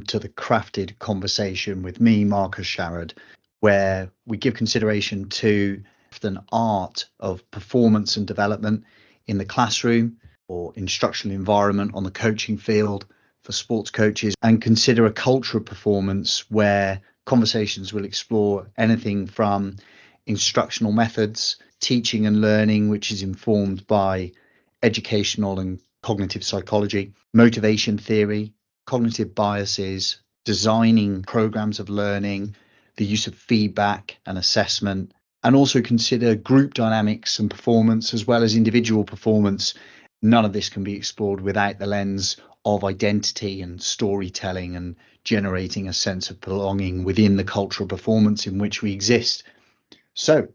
welcome to the Crafted Conversation with me, Marcus Sharrod, where we give consideration to the art of performance and development in the classroom or instructional environment on the coaching field for sports coaches, and consider a culture of performance where conversations will explore anything from instructional methods, teaching and learning, which is informed by educational and cognitive psychology, motivation theory, cognitive biases, designing programs of learning, the use of feedback and assessment, and also consider group dynamics and performance as well as individual performance. None of this can be explored without the lens of identity and storytelling and generating a sense of belonging within the cultural performance in which we exist. So,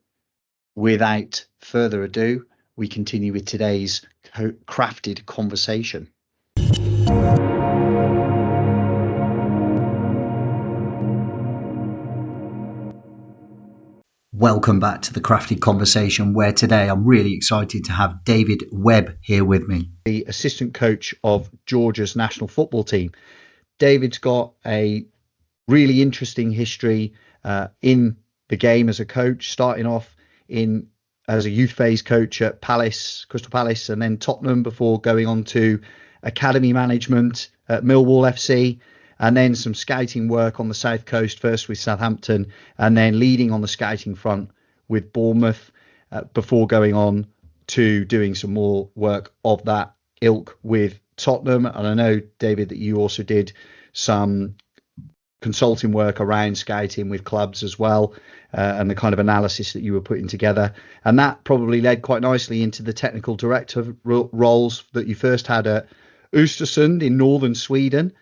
without further ado, we continue with today's crafted conversation. Welcome back to the Crafted Conversation, where today I'm really excited to have David Webb here with me, the assistant coach of Georgia's national football team. David's got a really interesting history in the game as a coach, starting off as a youth phase coach at Crystal Palace, and then Tottenham before going on to academy management at Millwall FC. And then some scouting work on the South Coast, first with Southampton, and then leading on the scouting front with Bournemouth, before going on to doing some more work of that ilk with Tottenham. And I know, David, that you also did some consulting work around scouting with clubs as well, and the kind of analysis that you were putting together. And that probably led quite nicely into the technical director roles that you first had at Östersund in northern Sweden,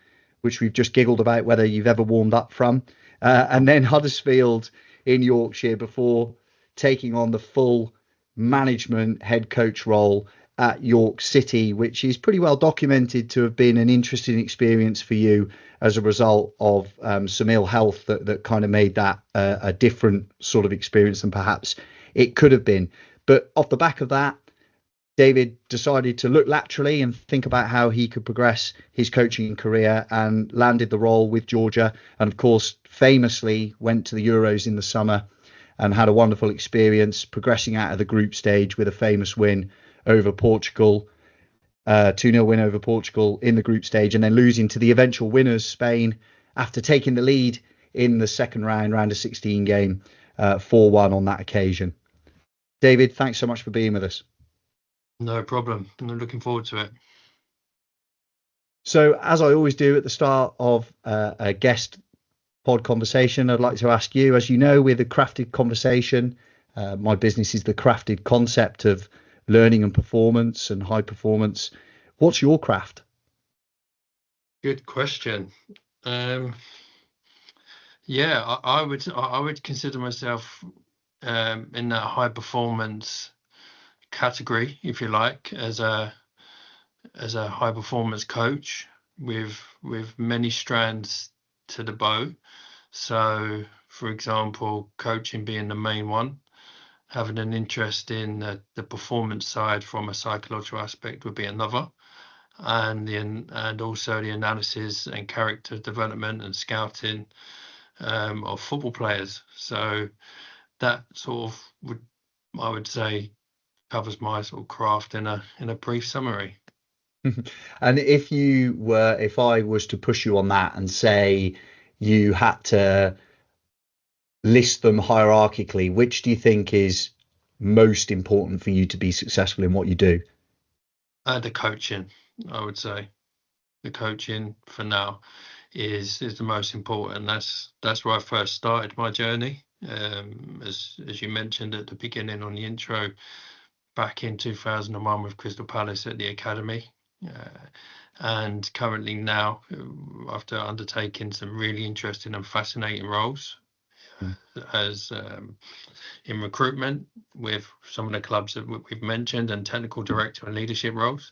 which we've just giggled about whether you've ever warmed up from, and then Huddersfield in Yorkshire before taking on the full management head coach role at York City, which is pretty well documented to have been an interesting experience for you as a result of some ill health that kind of made that a different sort of experience than perhaps it could have been. But off the back of that, David decided to look laterally and think about how he could progress his coaching career, and landed the role with Georgia. And of course, famously went to the Euros in the summer and had a wonderful experience, progressing out of the group stage with a famous win over Portugal, 2-0 win over Portugal in the group stage, and then losing to the eventual winners, Spain, after taking the lead in the second round of 16 game, 4-1 on that occasion. David, thanks so much for being with us. No problem. I'm looking forward to it. So, as I always do at the start of a guest pod conversation, I'd like to ask you, as you know, with the Crafted Conversation, my business is the Crafted Concept of learning and performance and high performance. What's your craft? Good question. I would consider myself in that high performance category, if you like, as a high performance coach with many strands to the bow. So, for example, coaching being the main one, having an interest in the performance side from a psychological aspect would be another, and also the analysis and character development and scouting of football players. So that sort of I would say covers my sort of craft in a brief summary. And if I was to push you on that and say you had to list them hierarchically, which do you think is most important for you to be successful in what you do? The coaching, I would say. The coaching for now is the most important. That's where I first started my journey. As you mentioned at the beginning on the intro, back in 2001 with Crystal Palace at the academy, and currently now, after undertaking some really interesting and fascinating roles as in recruitment with some of the clubs that we've mentioned, and technical director and leadership roles,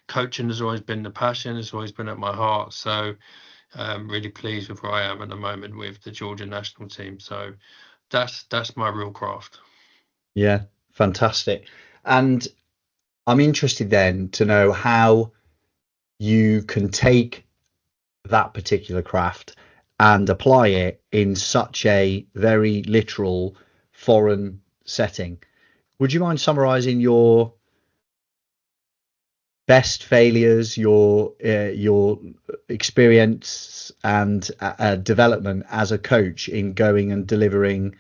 coaching has always been the passion, has always been at my heart. So I'm really pleased with where I am at the moment with the Georgia national team. So that's my real craft. Yeah, fantastic. And I'm interested then to know how you can take that particular craft and apply it in such a very literal foreign setting. Would you mind summarizing your best failures, your experience and development as a coach in going and delivering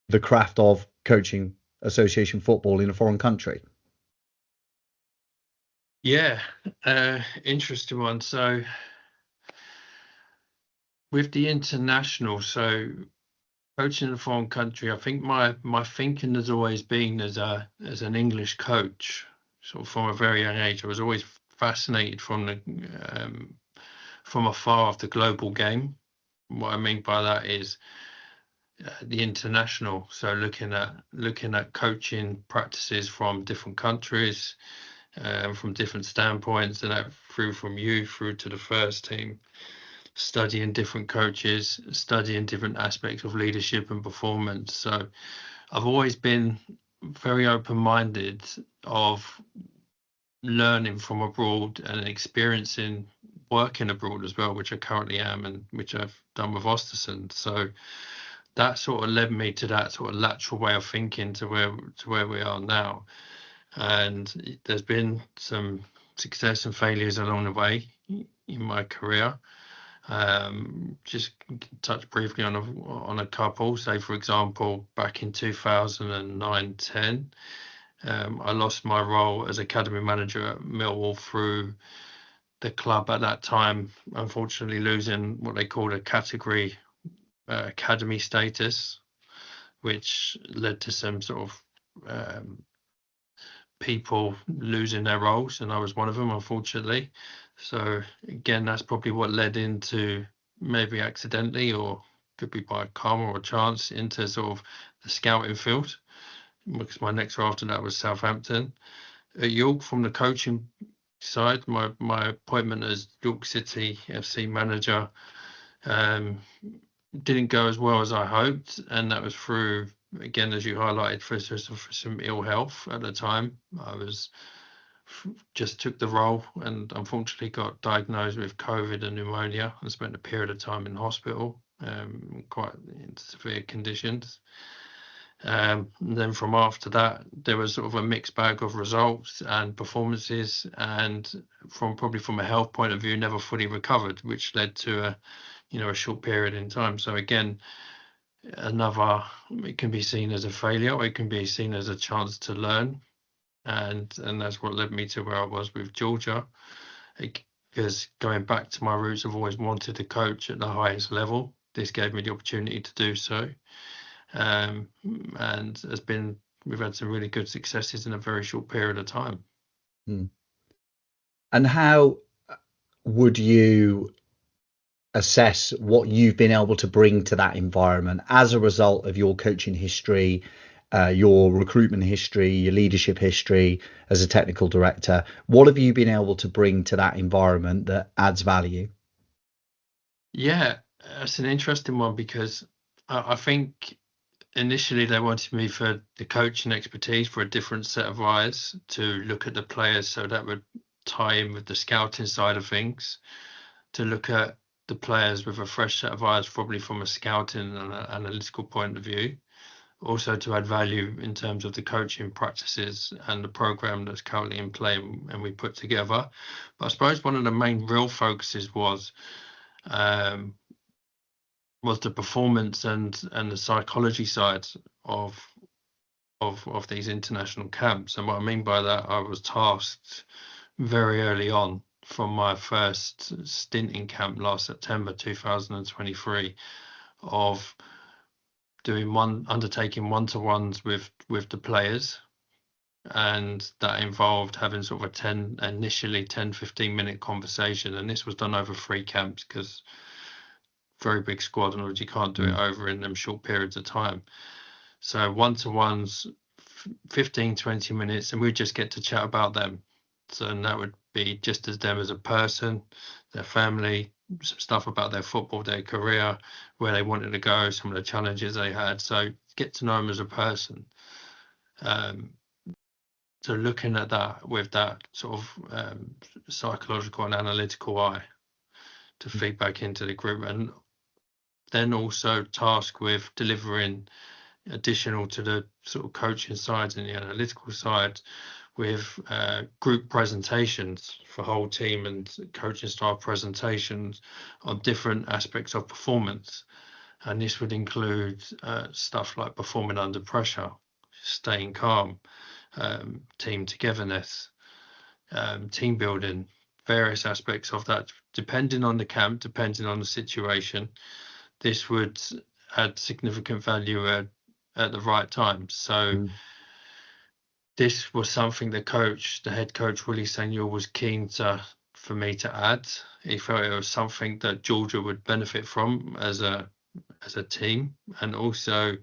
the craft of coaching association football in a foreign country? Yeah, interesting one. So with the international, so coaching in a foreign country, I think my thinking has always been as an English coach, sort of from a very young age. I was always fascinated from afar of the global game. What I mean by that is the international. So looking at coaching practices from different countries, from different standpoints, and that through from youth through to the first team, studying different coaches, studying different aspects of leadership and performance. So I've always been very open-minded of learning from abroad and experiencing working abroad as well, which I currently am and which I've done with Ostersund. So that sort of led me to that sort of lateral way of thinking to where we are now. And there's been some success and failures along the way in my career. Just touch briefly on a couple. Say, for example, back in 2009-10, I lost my role as academy manager at Millwall through the club at that time, unfortunately losing what they called a category academy status, which led to some sort of people losing their roles, and I was one of them, unfortunately. So again, that's probably what led into, maybe accidentally or could be by karma or chance, into sort of the scouting field, because my next role after that was Southampton. At York, from the coaching side, my appointment as York City FC manager didn't go as well as I hoped, and that was through, again, as you highlighted, for some ill health at the time. I was just took the role and unfortunately got diagnosed with COVID and pneumonia and spent a period of time in hospital, quite in severe conditions. And then from after that, there was sort of a mixed bag of results and performances, and from a health point of view, never fully recovered, which led to a short period in time. So again, it can be seen as a failure, or it can be seen as a chance to learn, and that's what led me to where I was with Georgia. Because going back to my roots, I've always wanted to coach at the highest level. This gave me the opportunity to do so, and we've had some really good successes in a very short period of time. And how would you assess what you've been able to bring to that environment as a result of your coaching history, your recruitment history, your leadership history as a technical director? What have you been able to bring to that environment that adds value? Yeah, that's an interesting one, because I think initially they wanted me for the coaching expertise, for a different set of eyes to look at the players, so that would tie in with the scouting side of things, to look at the players with a fresh set of eyes, probably from a scouting and an analytical point of view. Also to add value in terms of the coaching practices and the program that's currently in play and we put together. But I suppose one of the main real focuses was the performance and the psychology side of these international camps. And what I mean by that, I was tasked very early on, from my first stint in camp last September 2023, of undertaking one-to-ones with the players, and that involved having sort of initially 10-15 minute conversation, and this was done over 3 camps, because very big squad, and you can't do it over in them short periods of time. So one-to-ones, 15-20 minutes, and we just get to chat about them. So that would be just as them as a person, their family, some stuff about their football, their career, where they wanted to go, some of the challenges they had. So get to know them as a person. So looking at that with that sort of psychological and analytical eye. to feed back into the group, and then also tasked with delivering additional to the sort of coaching side and the analytical side with group presentations for whole team and coaching style presentations on different aspects of performance. And this would include stuff like performing under pressure, staying calm, team togetherness, team building, various aspects of that, depending on the camp, depending on the situation. This would add significant value at the right time. So this was something the head coach Willie Samuel was keen for me to add. He felt it was something that Georgia would benefit from as a team, and also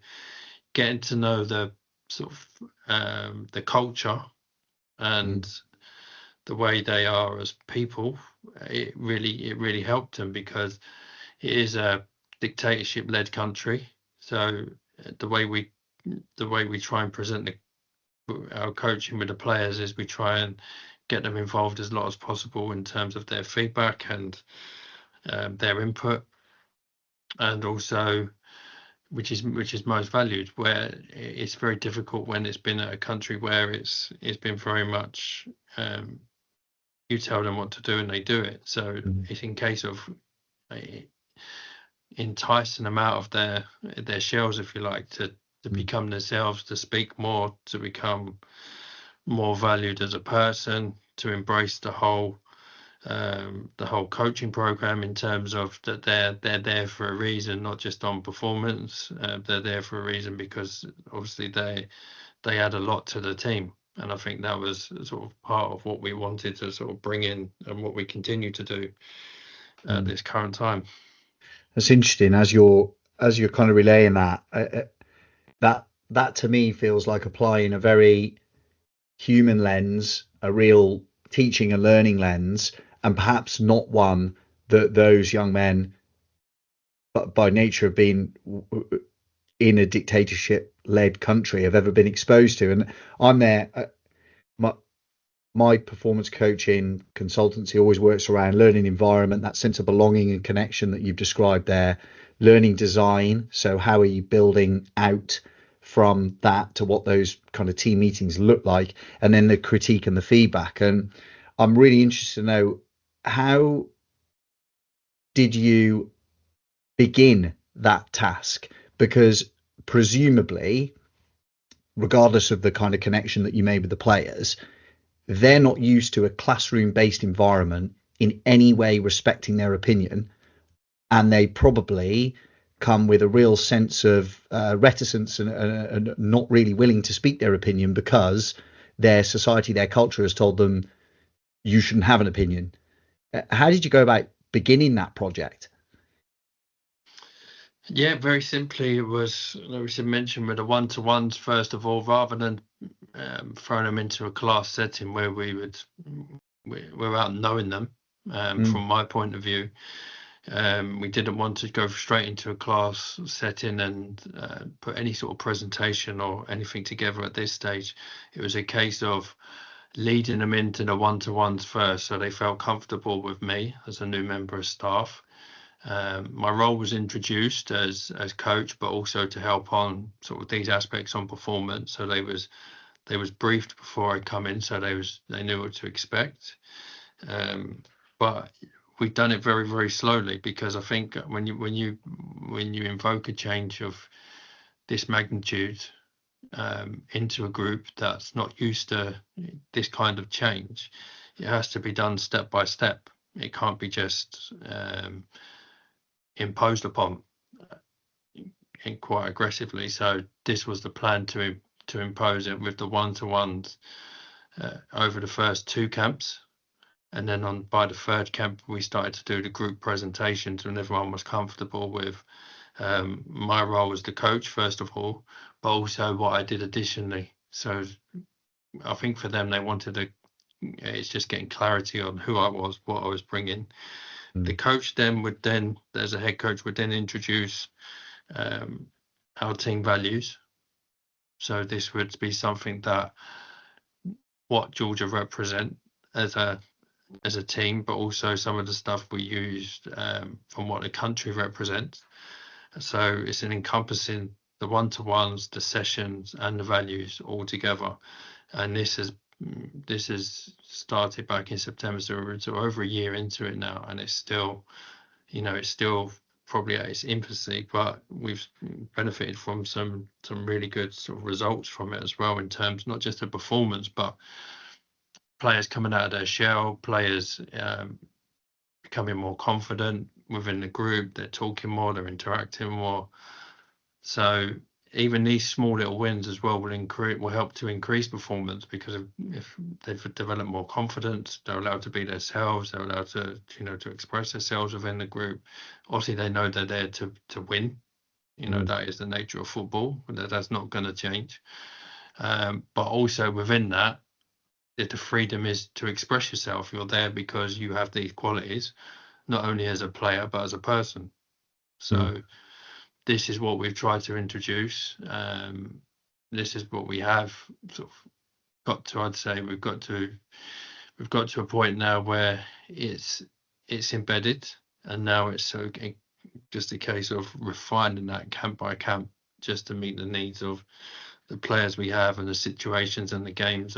getting to know the sort of the culture and the way they are as people. It really helped them, because it is a dictatorship-led country. So the way we try and present our coaching with the players is we try and get them involved as lot as possible in terms of their feedback and their input, and also which is most valued, where it's very difficult when it's been a country where it's been very much you tell them what to do and they do it. So it's in case of enticing them out of their shells, if you like, to become themselves, to speak more, to become more valued as a person, to embrace the whole coaching program, in terms of that they're there for a reason, not just on performance. They're there for a reason because obviously they add a lot to the team, and I think that was sort of part of what we wanted to sort of bring in, and what we continue to do at this current time. That's interesting. As you're kind of relaying that to me feels like applying a very human lens, a real teaching and learning lens, and perhaps not one that those young men, but by nature of being in a dictatorship-led country, have ever been exposed to. And I'm there. My performance coaching consultancy always works around learning environment, that sense of belonging and connection that you've described there, learning design. So how are you building out from that to what those kind of team meetings look like, and then the critique and the feedback. And I'm really interested to know, how did you begin that task? Because presumably, regardless of the kind of connection that you made with the players, they're not used to a classroom-based environment in any way respecting their opinion, and they probably come with a real sense of reticence and not really willing to speak their opinion, because their society, their culture has told them you shouldn't have an opinion. How did you go about beginning that project? Yeah, very simply, it was, like we should mention, with the one-to-ones first of all, rather than throwing them into a class setting where we're out knowing them. From my point of view, we didn't want to go straight into a class setting and put any sort of presentation or anything together at this stage. It was a case of leading them into the one-to-ones first, so they felt comfortable with me as a new member of staff. My role was introduced as coach, but also to help on sort of these aspects on performance. So they was briefed before I come in, so they knew what to expect. But we've done it very, very slowly, because I think when you invoke a change of this magnitude into a group that's not used to this kind of change, it has to be done step by step. It can't be just imposed upon quite aggressively. So this was the plan, to impose it with the one-to-ones over the first two camps, and then by the third camp we started to do the group presentations when everyone was comfortable with my role as the coach first of all, but also what I did additionally. So I think for them, they wanted it's just getting clarity on who I was, what I was bringing. The coach then as a head coach, would then introduce our team values. So this would be something that what Georgia represent as a as a team, but also some of the stuff we used from what the country represents. So it's an encompassing the one-to-ones, the sessions, and the values all together. And this has started back in September, so we're over a year into it now, and it's still probably at its infancy, but we've benefited from some really good sort of results from it as well, in terms not just of performance, but players coming out of their shell, players becoming more confident within the group. They're talking more, they're interacting more. So even these small little wins as well will help to increase performance, because if they've developed more confidence, they're allowed to be themselves, they're allowed to to express themselves within the group. Obviously they know they're there to win. That is the nature of football. That's not going to change. But also within that, if the freedom is to express yourself, you're there because you have these qualities, not only as a player but as a person. So this is what we've tried to introduce. This is what we have sort of got to. I'd say we've got to a point now where it's embedded, and now it's just a case of refining that camp by camp, just to meet the needs of the players we have and the situations and the games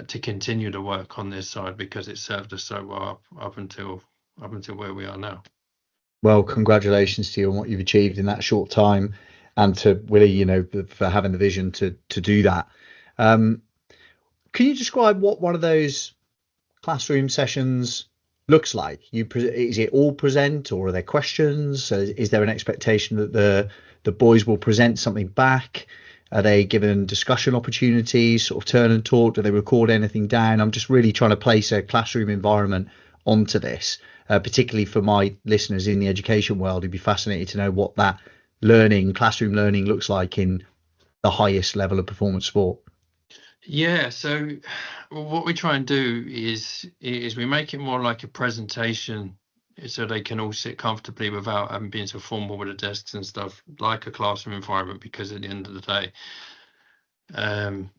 to continue to work on this side, because it served us so well up until where we are now. Well, congratulations to you on what you've achieved in that short time, and to Willie, for having the vision to do that. Can you describe what one of those classroom sessions looks like? Is it all present, or are there questions? Is there an expectation that the boys will present something back? Are they given discussion opportunities, sort of turn and talk? Do they record anything down? I'm just really trying to place a classroom environment onto this, particularly for my listeners in the education world who'd be fascinated to know what that classroom learning looks like in the highest level of performance sport. Yeah, so what we try and do is we make it more like a presentation, so they can all sit comfortably without having been so formal with the desks and stuff, like a classroom environment, because at the end of the day,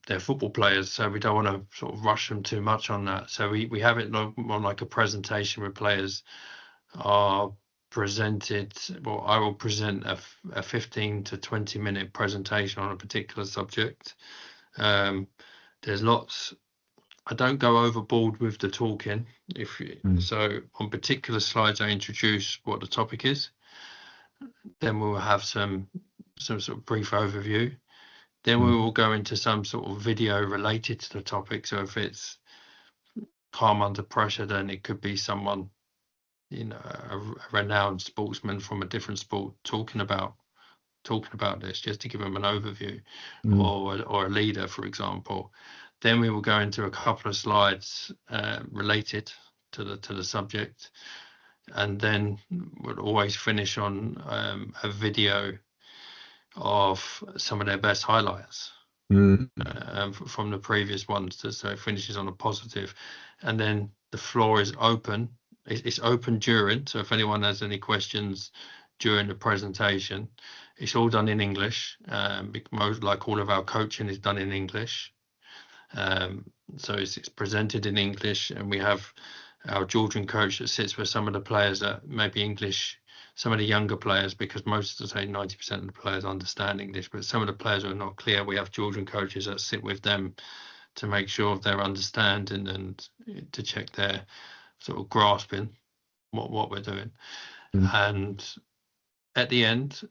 they're football players, so we don't want to sort of rush them too much on that. So we have it more like a presentation where players are presented. Well, I will present a 15 to 20 minute presentation on a particular subject. There's lots. I don't go overboard with the talking. So on particular slides, I introduce what the topic is. Then we'll have some sort of brief overview. Then we will go into some sort of video related to the topic. So if it's calm under pressure, then it could be someone, a renowned sportsman from a different sport talking about this, just to give them an overview, or a leader, for example. Then we will go into a couple of slides related to the subject, and then we'll always finish on a video of some of their best highlights from the previous ones, so it finishes on a positive. And then the floor is open. It's open during, so if anyone has any questions during the presentation, it's all done in English. Like all of our coaching is done in English. So it's presented in English, and we have our Georgian coach that sits with some of the players that maybe English, some of the younger players, because most of the 90% of the players understand English, but some of the players who are not clear, we have Georgian coaches that sit with them to make sure of their understanding and to check their sort of grasping what we're doing. And at the end,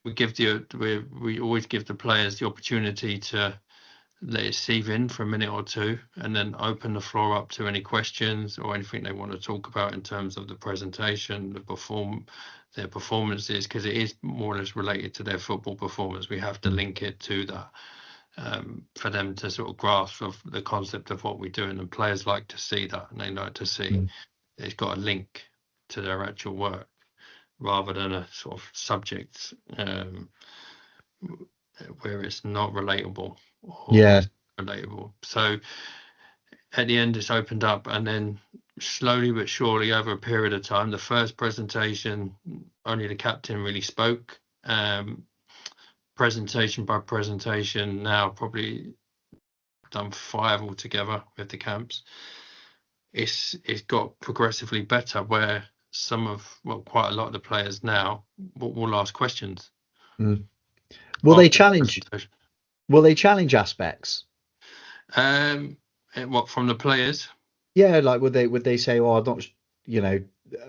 we always give the players the opportunity to let it sieve in for a minute or two, and then open the floor up to any questions or anything they want to talk about in terms of the presentation, their performances, because it is more or less related to their football performance. We have to link it to that for them to sort of grasp of the concept of what we're doing, and players like to see that, and they like to see it's got a link to their actual work rather than a sort of subject where it's not relatable or relatable. So at the end, it's opened up, and then slowly but surely over a period of time, the first presentation, only the captain really spoke. Presentation by presentation, now probably done 5 altogether with the camps. it's got progressively better, where quite a lot of the players now will ask questions. Will they after the challenge? presentation. Will they challenge aspects? What, from the players? Yeah, like would they say, "Oh, I'm not, you know,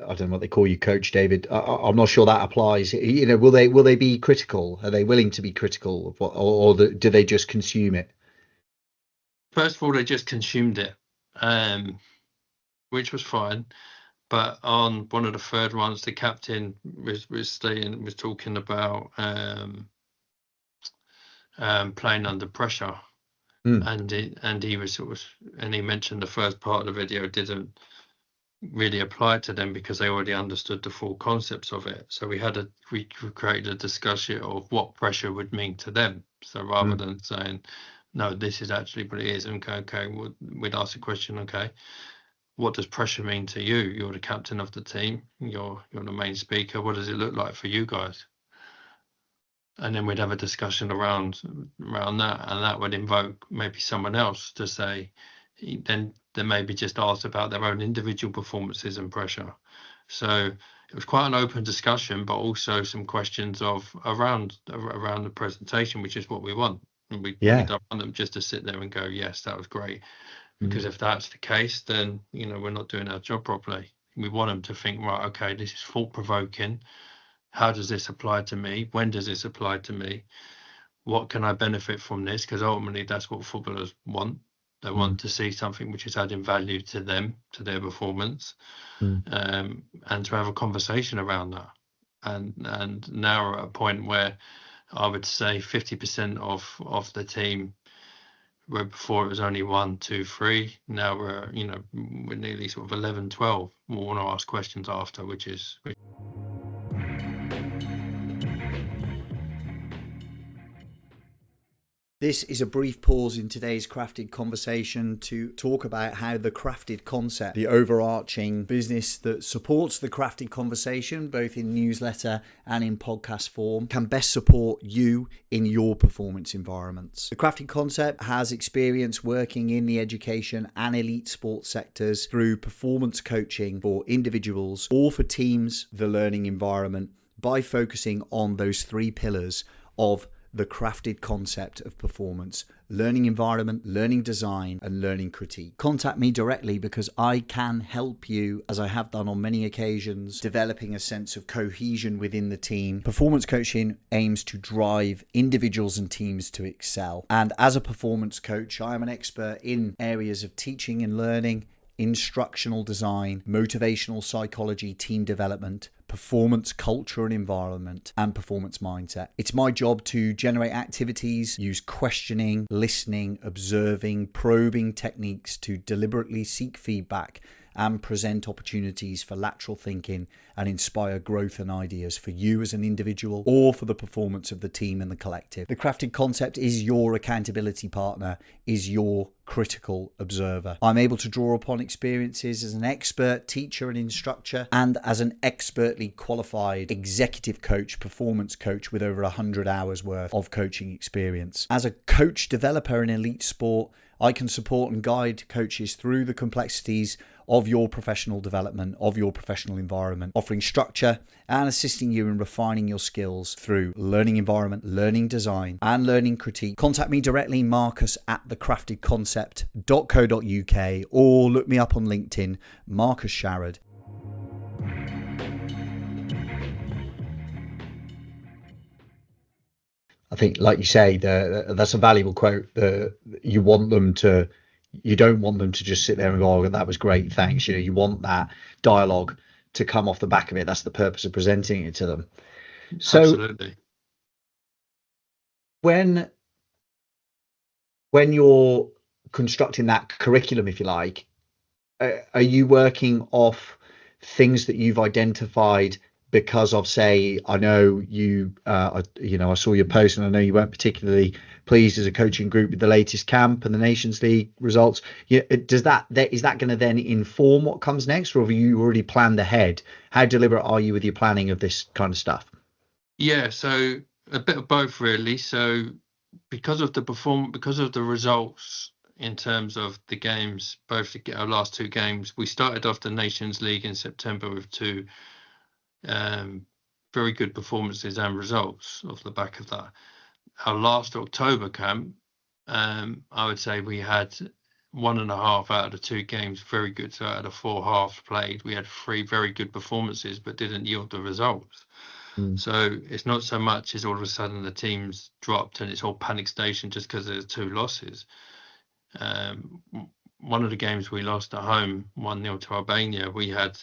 I don't know what they call you, Coach David. I'm not sure that applies." You know, will they be critical? Are they willing to be critical of what, do they just consume it? First of all, they just consumed it, which was fine. But on one of the third ones, the captain was talking about playing under pressure, and he was and he mentioned the first part of the video didn't really apply to them because they already understood the full concepts of it. So we created a discussion of what pressure would mean to them. So rather than saying, no, this is actually what it is, and okay, we'd ask a question, okay, what does pressure mean to you? You're the captain of the team. You're the main speaker. What does it look like for you guys? And then we'd have a discussion around that, and that would invoke maybe someone else to say, then they maybe just ask about their own individual performances and pressure. So it was quite an open discussion, but also some questions around the presentation, which is what we want. And we don't want them just to sit there and go, yes, that was great. Because if that's the case, then we're not doing our job properly. We want them to think, right, okay, this is thought-provoking. How does this apply to me? When does this apply to me? What can I benefit from this? Because ultimately, that's what footballers want. They want to see something which is adding value to them, to their performance, and to have a conversation around that. And now we're at a point where I would say 50% of the team, where before it was only 1, 2, 3. Now we're nearly sort of 11, 12. We'll want to ask questions after, which is. This is a brief pause in today's crafted conversation to talk about how the crafted concept, the overarching business that supports the crafted conversation, both in newsletter and in podcast form, can best support you in your performance environments. The crafted concept has experience working in the education and elite sports sectors through performance coaching for individuals or for teams, the learning environment, by focusing on those 3 pillars of the crafted concept of performance: learning environment, learning design, and learning critique. Contact me directly because I can help you, as I have done on many occasions, developing a sense of cohesion within the team. Performance coaching aims to drive individuals and teams to excel. And as a performance coach, I am an expert in areas of teaching and learning, instructional design, motivational psychology, team development, performance culture and environment, and performance mindset. It's my job to generate activities, use questioning, listening, observing, probing techniques to deliberately seek feedback and present opportunities for lateral thinking and inspire growth and ideas for you as an individual or for the performance of the team and the collective. The crafted concept is your accountability partner, is your critical observer. I'm able to draw upon experiences as an expert teacher and instructor, and as an expertly qualified executive coach, performance coach with over 100 hours worth of coaching experience. As a coach developer in elite sport, I can support and guide coaches through the complexities of your professional development, of your professional environment, offering structure and assisting you in refining your skills through learning environment, learning design, and learning critique. Contact me directly, Marcus at thecraftedconcept.co.uk, or look me up on LinkedIn, Marcus Sharrod. I think, like you say, that's a valuable quote. You don't want them to just sit there and go, "Oh, that was great, thanks." You want that dialogue to come off the back of it. That's the purpose of presenting it to them. So, absolutely. When you're constructing that curriculum, if you like, are you working off things that you've identified because of, say, I know you, I saw your post and I know you weren't particularly pleased as a coaching group with the latest camp and the Nations League results. Is that going to then inform what comes next, or have you already planned ahead? How deliberate are you with your planning of this kind of stuff? Yeah, so a bit of both really. So because of the results in terms of the games, both our last two games. We started off the Nations League in September with two very good performances and results off the back of that. Our last October camp, I would say we had 1.5 out of the two games very good. So out of the 4 halves played, we had 3 very good performances, but didn't yield the results. So it's not so much as all of a sudden the team's dropped and it's all panic station just because there's 2 losses. One of the games we lost at home, 1-0 to Albania, we had,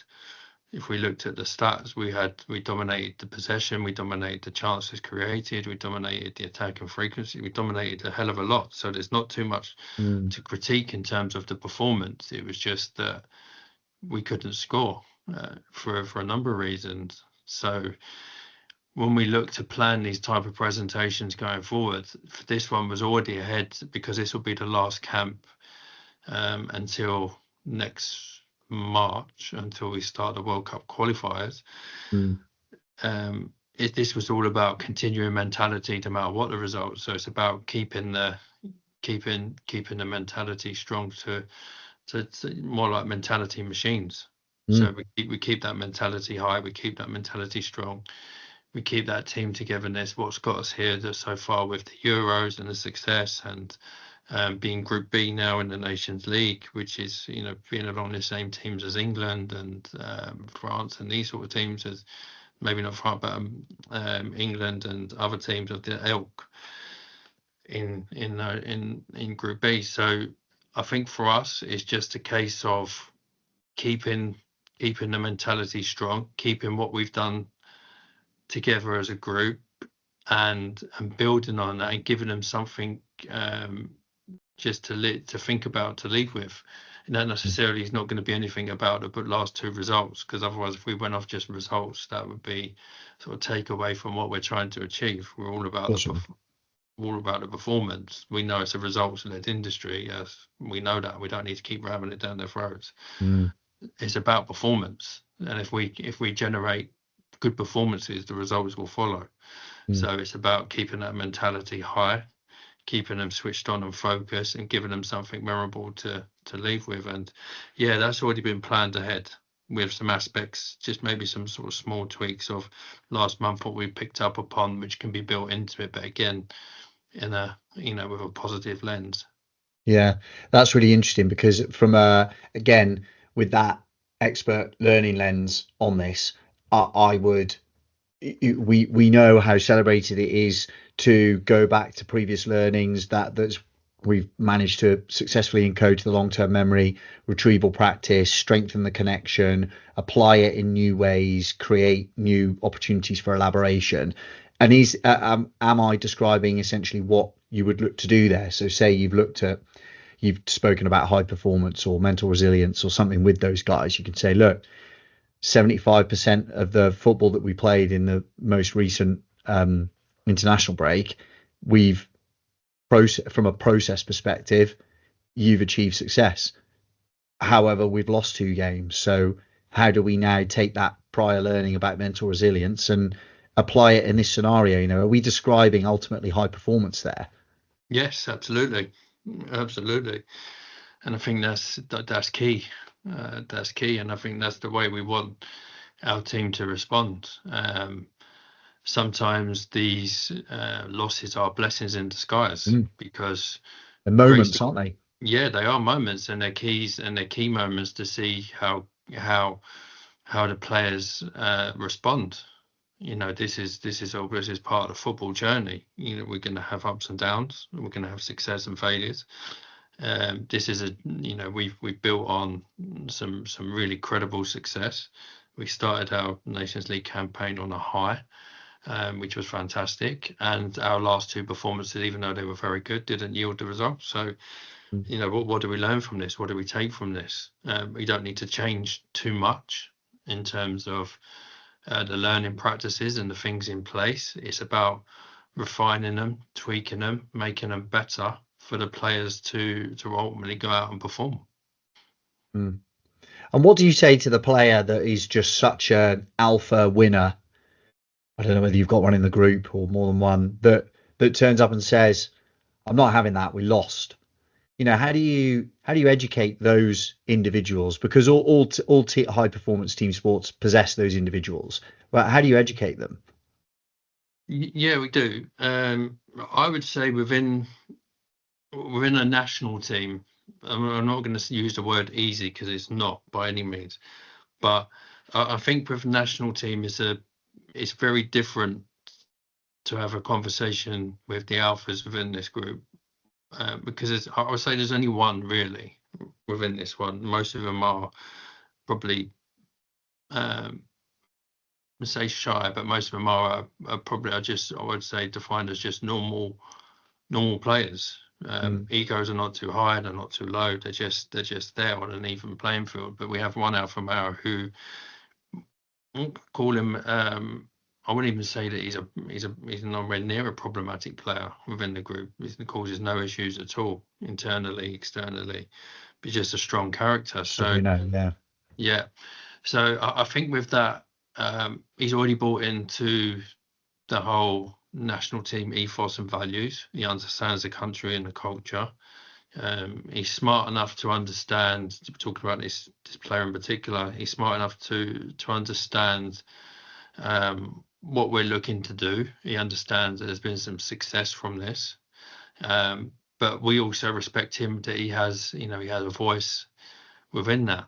if we looked at the stats, we dominated the possession, we dominated the chances created, we dominated the attack and frequency, we dominated a hell of a lot. So there's not too much to critique in terms of the performance. It was just that we couldn't score for a number of reasons. So when we look to plan these type of presentations going forward, this one was already ahead because this will be the last camp until next March, until we start the World Cup qualifiers. This was all about continuing mentality no matter what the results. So it's about keeping the mentality strong to more like mentality machines. So we keep that mentality high, we keep that mentality strong, we keep that team togetherness. What's got us here so far with the Euros and the success, and being Group B now in the Nations League, which is, being along the same teams as England and France and these sort of teams, as maybe not France, but England and other teams of the ilk in Group B. So I think for us, it's just a case of keeping the mentality strong, keeping what we've done together as a group, and building on that and giving them something just to think about, to leave with. And that necessarily is not going to be anything about the last 2 results, because otherwise, if we went off just results, that would be sort of take away from what we're trying to achieve. We're all about the performance. We know it's a results-led industry. Yes, we know that. We don't need to keep ramming it down their throats. It's about performance, and if we generate good performances, the results will follow. So it's about keeping that mentality high, keeping them switched on and focused, and giving them something memorable to leave with. And yeah, that's already been planned ahead with some aspects, just maybe some sort of small tweaks of last month, what we picked up upon, which can be built into it, but again, in a with a positive lens. Yeah, that's really interesting, because from again, with that expert learning lens on this, we know how celebrated it is to go back to previous learnings that's we've managed to successfully encode to the long-term memory, retrieval practice, strengthen the connection, apply it in new ways, create new opportunities for elaboration. And am I describing essentially what you would look to do there? So say you've spoken about high performance or mental resilience or something with those guys. You could say, look, 75% of the football that we played in the most recent international break, from a process perspective, you've achieved success. However, we've lost 2 games. So how do we now take that prior learning about mental resilience and apply it in this scenario? Are we describing ultimately high performance there? Yes, absolutely. And I think that's key. That's key, and I think that's the way we want our team to respond. Sometimes these losses are blessings in disguise, because the moments, aren't they? Yeah, they are moments, and they're key moments to see how the players respond. This is part of the football journey. We're going to have ups and downs. We're going to have success and failures. This is we've built on some really credible success. We started our Nations League campaign on a high, which was fantastic, and our last 2 performances, even though they were very good, didn't yield the results. So what do we learn from this? What do we take from this? We don't need to change too much in terms of the learning practices and the things in place. It's about refining them, tweaking them, making them better for the players to ultimately go out and perform. And what do you say to the player that is just such an alpha winner? I don't know whether you've got one in the group or more than one, that turns up and says, I'm not having that, we lost. how do you educate those individuals? Because all high performance team sports possess those individuals. Well, how do you educate them? Yeah, we do. I would say within a national team, I'm not going to use the word easy because it's not by any means, but I think with national team it's very different to have a conversation with the alphas within this group, because I would say there's only one really within this one. Most of them are probably, say shy, but most of them are probably, I would say, defined as just normal players. Egos are not too high, they're not too low. They're just there on an even playing field. But we have one alpha male who, call him. I wouldn't even say that he's nowhere near a problematic player within the group. He causes no issues at all, internally, externally, but just a strong character. So yeah. So I think with that, he's already bought into the whole national team ethos and values. He understands the country and the culture. He's smart enough to understand, talking about this player in particular, he's smart enough to understand what we're looking to do. He understands that there's been some success from this. But we also respect him that he has a voice within that.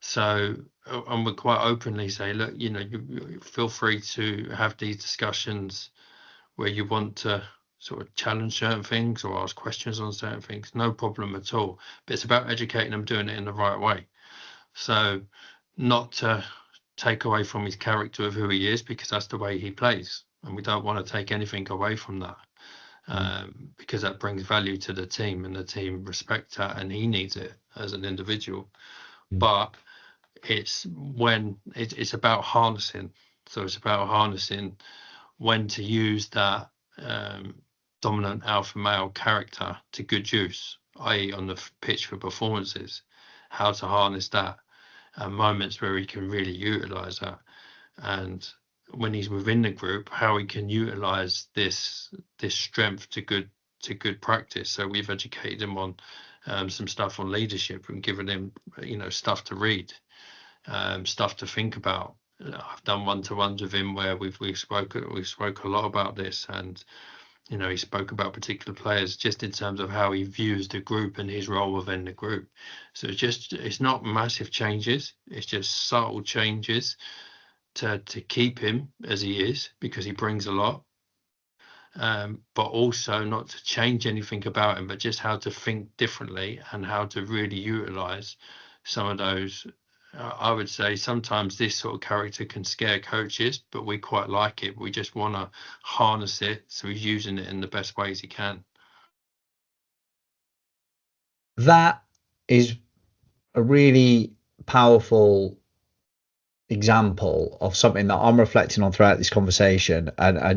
So, and we quite openly say, look, you feel free to have these discussions where you want to sort of challenge certain things or ask questions on certain things, no problem at all. But it's about educating them, doing it in the right way. So not to take away from his character of who he is, because that's the way he plays. And we don't want to take anything away from that, because that brings value to the team and the team respect that, and he needs it as an individual. But it's about harnessing. So it's about harnessing when to use that dominant alpha male character to good use, i.e. on the pitch for performances, how to harness that at moments where he can really utilize that, and when he's within the group, how he can utilize this strength to good practice. So we've educated him on some stuff on leadership and given him stuff to read, stuff to think about. I've done one-to-ones with him where we spoke a lot about this, and he spoke about particular players just in terms of how he views the group and his role within the group. So it's not massive changes, it's just subtle changes to keep him as he is, because he brings a lot, but also not to change anything about him, but just how to think differently and how to really utilize some of those. I would say sometimes this sort of character can scare coaches, but we quite like it. We just want to harness it, so he's using it in the best ways he can. That is a really powerful example of something that I'm reflecting on throughout this conversation. And I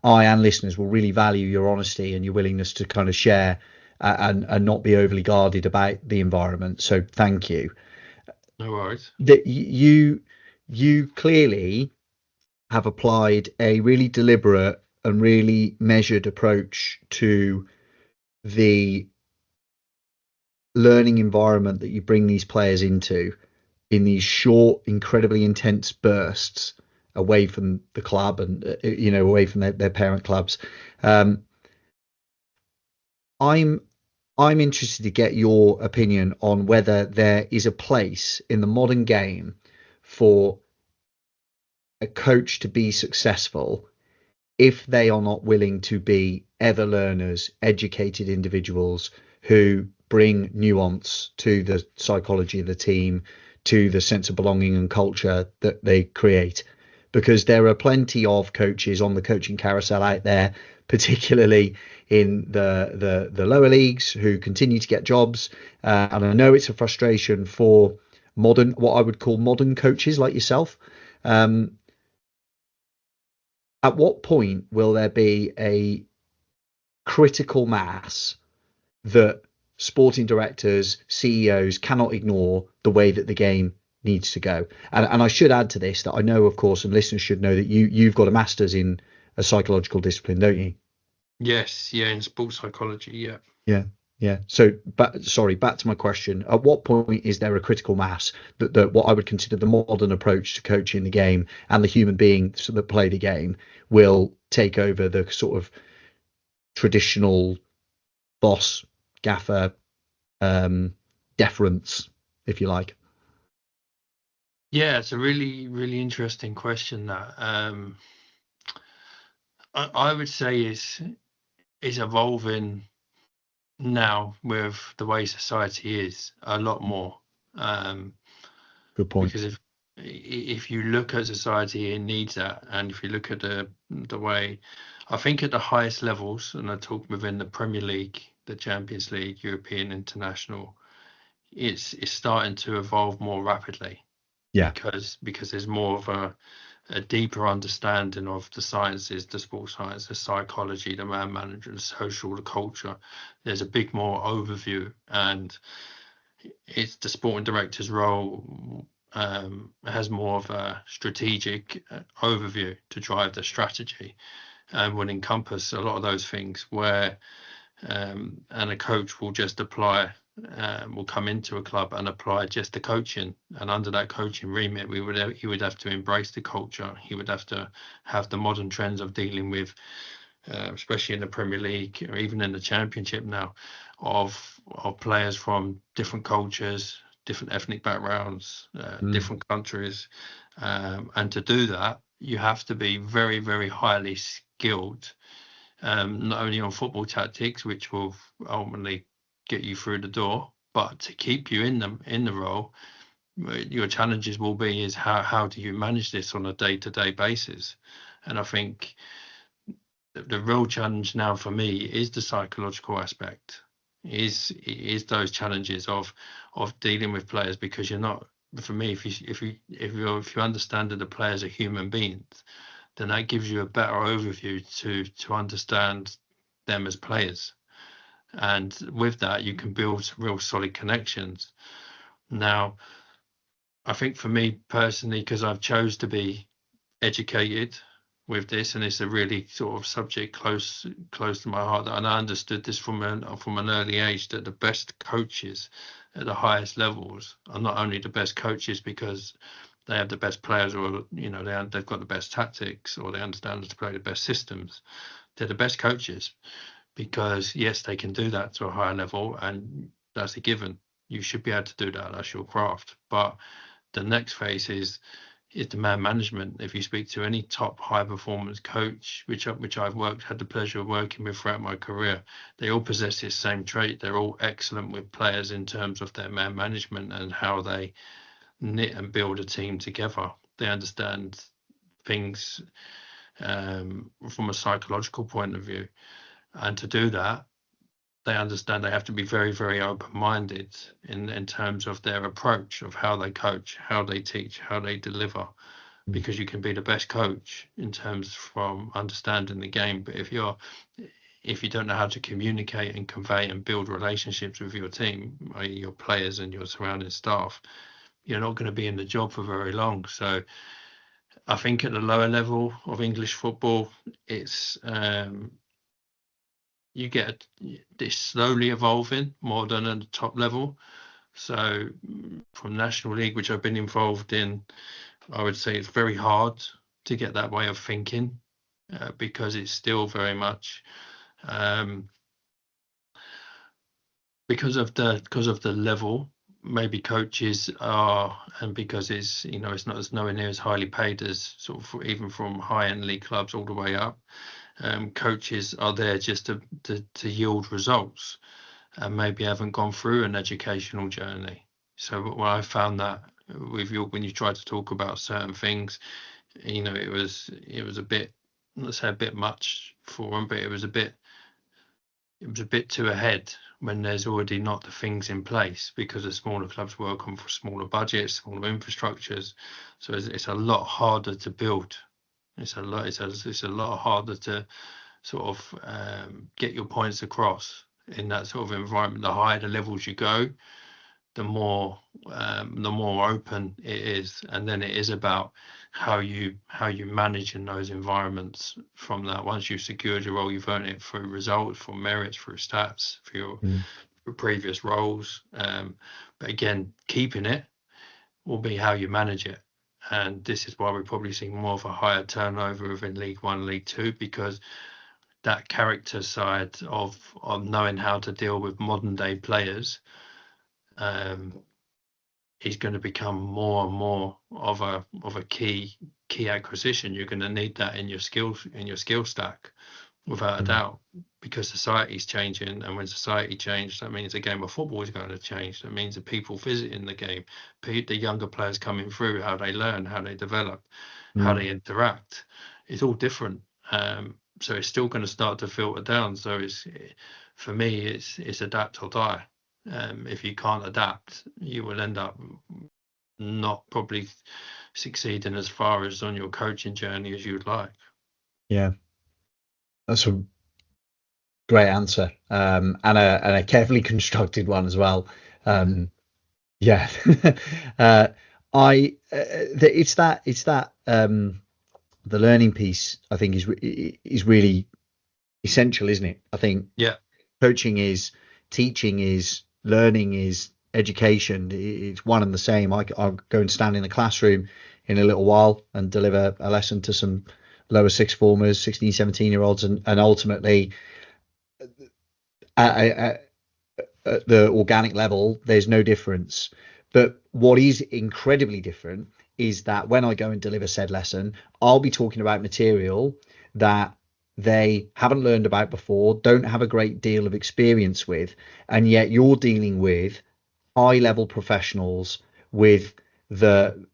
and listeners will really value your honesty and your willingness to kind of share and not be overly guarded about the environment. So thank you. No worries. That you clearly have applied a really deliberate and really measured approach to the learning environment that you bring these players into in these short, incredibly intense bursts away from the club and away from their parent clubs. I'm interested to get your opinion on whether there is a place in the modern game for a coach to be successful if they are not willing to be ever learners, educated individuals who bring nuance to the psychology of the team, to the sense of belonging and culture that they create. Because there are plenty of coaches on the coaching carousel out there, particularly in the lower leagues, who continue to get jobs. And I know it's a frustration for what I would call modern coaches like yourself. At what point will there be a critical mass that sporting directors, CEOs cannot ignore the way that the game needs to go? And I should add to this that I know, of course, and listeners should know that you've got a master's in a psychological discipline, don't you? Yes, yeah, in sports psychology, yeah. Yeah. Yeah. So, back to my question. At what point is there a critical mass that what I would consider the modern approach to coaching the game and the human beings that play the game will take over the sort of traditional boss, gaffer, deference, if you like? Yeah, it's a really, really interesting question that I would say is evolving now with the way society is a lot more. Um, Good point. because if you look at society, it needs that, and if you look at the way, I think at the highest levels, and I talk within the Premier League, the Champions League, European, International, it's starting to evolve more rapidly Yeah. because there's more of a deeper understanding of the sciences, the sports science, the psychology, the man management, the social, the culture. There's a big more overview, and it's the sporting director's role has more of a strategic overview to drive the strategy and will encompass a lot of those things where and a coach will just apply will come into a club and apply just the coaching, and under that coaching remit he would have to embrace the culture. He would have to have the modern trends of dealing with especially in the Premier League or even in the Championship now, of players from different cultures, different ethnic backgrounds, different countries, and to do that, you have to be very, very highly skilled, not only on football tactics, which will ultimately get you through the door, but to keep you in the role. Your challenges will be is how do you manage this on a day-to-day basis, and I think the real challenge now for me is the psychological aspect, is those challenges of dealing with players, because you're not, for me, if you understand that the players are human beings, then that gives you a better overview to understand them as players, and with that you can build real solid connections. Now, I think for me personally, because I've chose to be educated with this, and it's a really sort of subject close to my heart. And I understood this from an early age, that the best coaches at the highest levels are not only the best coaches because they have the best players, or they've got the best tactics, or they understand how to play the best systems. They're the best coaches because yes, they can do that to a higher level, and that's a given. You should be able to do that. That's your craft. But the next phase is the man management. If you speak to any top high performance coach, which I've had the pleasure of working with throughout my career, they all possess this same trait. They're all excellent with players in terms of their man management and how they knit and build a team together. They understand things from a psychological point of view, and to do that, they understand they have to be very, very open-minded in terms of their approach of how they coach, how they teach, how they deliver, because you can be the best coach in terms from understanding the game, but if you don't know how to communicate and convey and build relationships with your team, i.e. your players and your surrounding staff, you're not going to be in the job for very long. So I think at the lower level of English football, it's you get this slowly evolving more than at the top level. So from National League, which I've been involved in, I would say it's very hard to get that way of thinking because it's still very much because of the level. Maybe coaches are, and because it's not as nowhere near as highly paid as sort of even from high end league clubs all the way up. Coaches are there just to yield results, and maybe haven't gone through an educational journey. So when I found that when you try to talk about certain things, it was a bit, let's say a bit much for them, but it was a bit too ahead when there's already not the things in place, because the smaller clubs work on for smaller budgets, smaller infrastructures, so it's a lot harder to build. It's a lot harder to sort of get your points across in that sort of environment. The higher the levels you go, the more open it is, and then it is about how you manage in those environments. From that, once you've secured your role, you've earned it through results, for merits, through stats, for previous roles. But again, keeping it will be how you manage it. And this is why we probably see more of a higher turnover within League One, League Two, because that character side of knowing how to deal with modern day players is going to become more and more of a key acquisition. You're going to need that in your skill stack, without a doubt, because society's changing, and when society changes, that means the game of football is going to change. That means the people visiting the game, the younger players coming through, how they learn, how they develop, how they interact, it's all different. So it's still going to start to filter down. So for me, it's adapt or die. If you can't adapt, you will end up not probably succeeding as far as on your coaching journey as you would like. Yeah, that's a great answer, and a carefully constructed one as well. Yeah, it's that the learning piece, I think, is really essential, isn't it? I think coaching is, teaching is, learning is, education. It's one and the same. I'll go and stand in the classroom in a little while and deliver a lesson to some lower sixth formers, 16, 17-year-olds, and ultimately at the organic level, there's no difference. But what is incredibly different is that when I go and deliver said lesson, I'll be talking about material that they haven't learned about before, don't have a great deal of experience with, and yet you're dealing with high level professionals with the,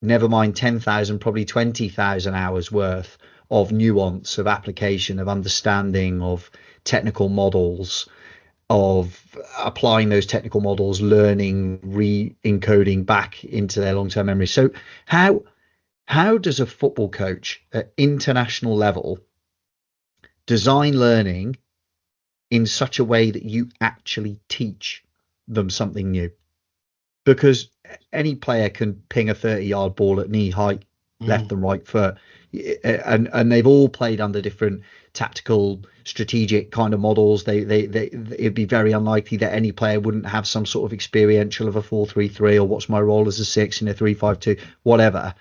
never mind 10,000, probably 20,000 hours worth of nuance, of application, of understanding, of technical models, of applying those technical models, learning, re-encoding back into their long-term memory. So how does a football coach at international level design learning in such a way that you actually teach them something new? Because any player can ping a 30-yard ball at knee height, left and right foot, and they've all played under different tactical, strategic kind of models. It'd be very unlikely that any player wouldn't have some sort of experiential of a 4-3-3 or what's my role as a 6 in a 3-5-2, whatever.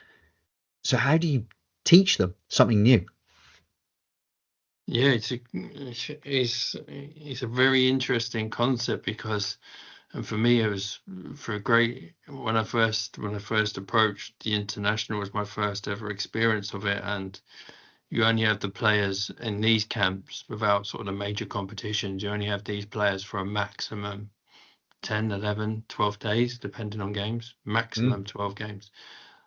So how do you teach them something new? Yeah, it's a very interesting concept, because, and for me, it was for a great, when I first approached the international, was my first ever experience of it. And you only have the players in these camps without sort of the major competitions. You only have these players for a maximum 10, 11, 12 days, depending on games, maximum 12 games.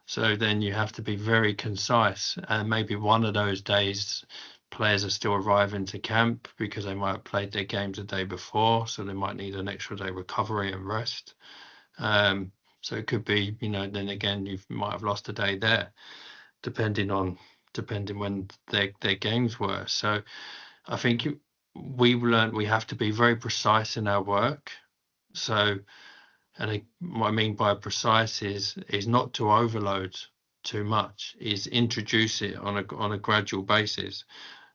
So then you have to be very concise, and maybe one of those days players are still arriving to camp because they might have played their games the day before, so they might need an extra day recovery and rest. So it could be, then again, you might have lost a day there, depending when their games were. So I think we've learned we have to be very precise in our work. So, and what I mean by precise is not to overload too much, is introduce it on a gradual basis.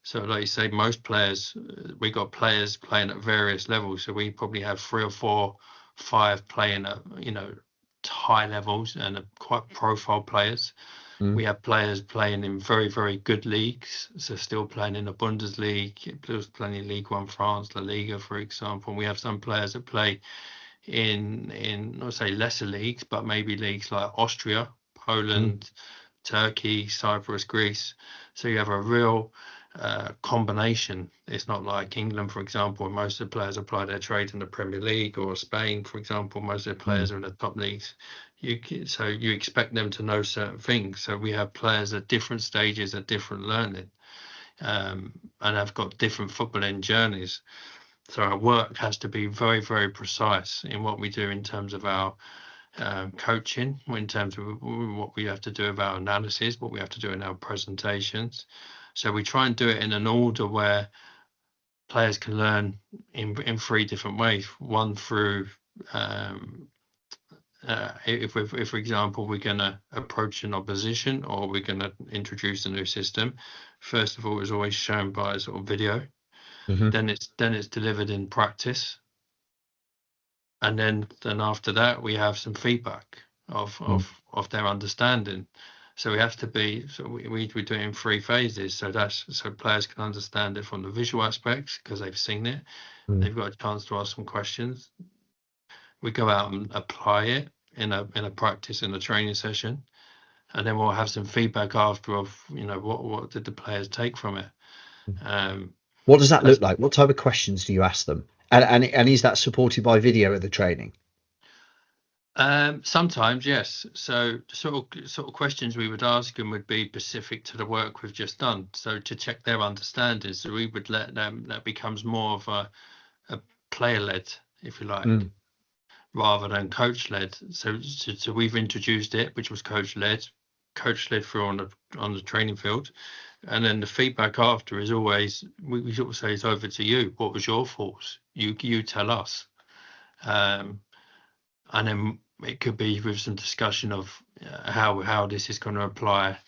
So like you say, most players, we got players playing at various levels. So we probably have 3 or 4, 5 playing at, high levels and quite profile players. We have players playing in very, very good leagues, so still playing in the Bundesliga, playing in League One France, La Liga, for example. We have some players that play in I'd say lesser leagues, but maybe leagues like Austria, Poland, Turkey, Cyprus, Greece. So you have a real combination. It's not like England, for example, where most of the players apply their trade in the Premier League, or Spain, for example, most of the players are in the top leagues. So you expect them to know certain things. So we have players at different stages at different learning, and have got different footballing journeys. So our work has to be very, very precise in what we do in terms of our coaching, in terms of what we have to do with our analysis, what we have to do in our presentations. So we try and do it in an order where players can learn in 3 different ways. One, through if for example we're going to approach an opposition, or we're going to introduce a new system, first of all it's always shown by a sort of video. Then it's delivered in practice. and then after that we have some feedback of their understanding. So we have to be, so we do it in 3 phases. So players can understand it from the visual aspects because they've seen it. They've got a chance to ask some questions. We go out and apply it in a practice, in a training session, and then we'll have some feedback after of, what did the players take from it. What does that look like? What type of questions do you ask them? And is that supported by video at the training? Sometimes, yes. So sort of questions we would ask them would be specific to the work we've just done. So to check their understanding. So we would let them, that becomes more of a player-led, if you like, rather than coach-led. So we've introduced it, which was coach-led through on the training field. And then the feedback after is always, we sort of say, it's over to you. What was your thoughts? You tell us. And then it could be with some discussion of how this is going to apply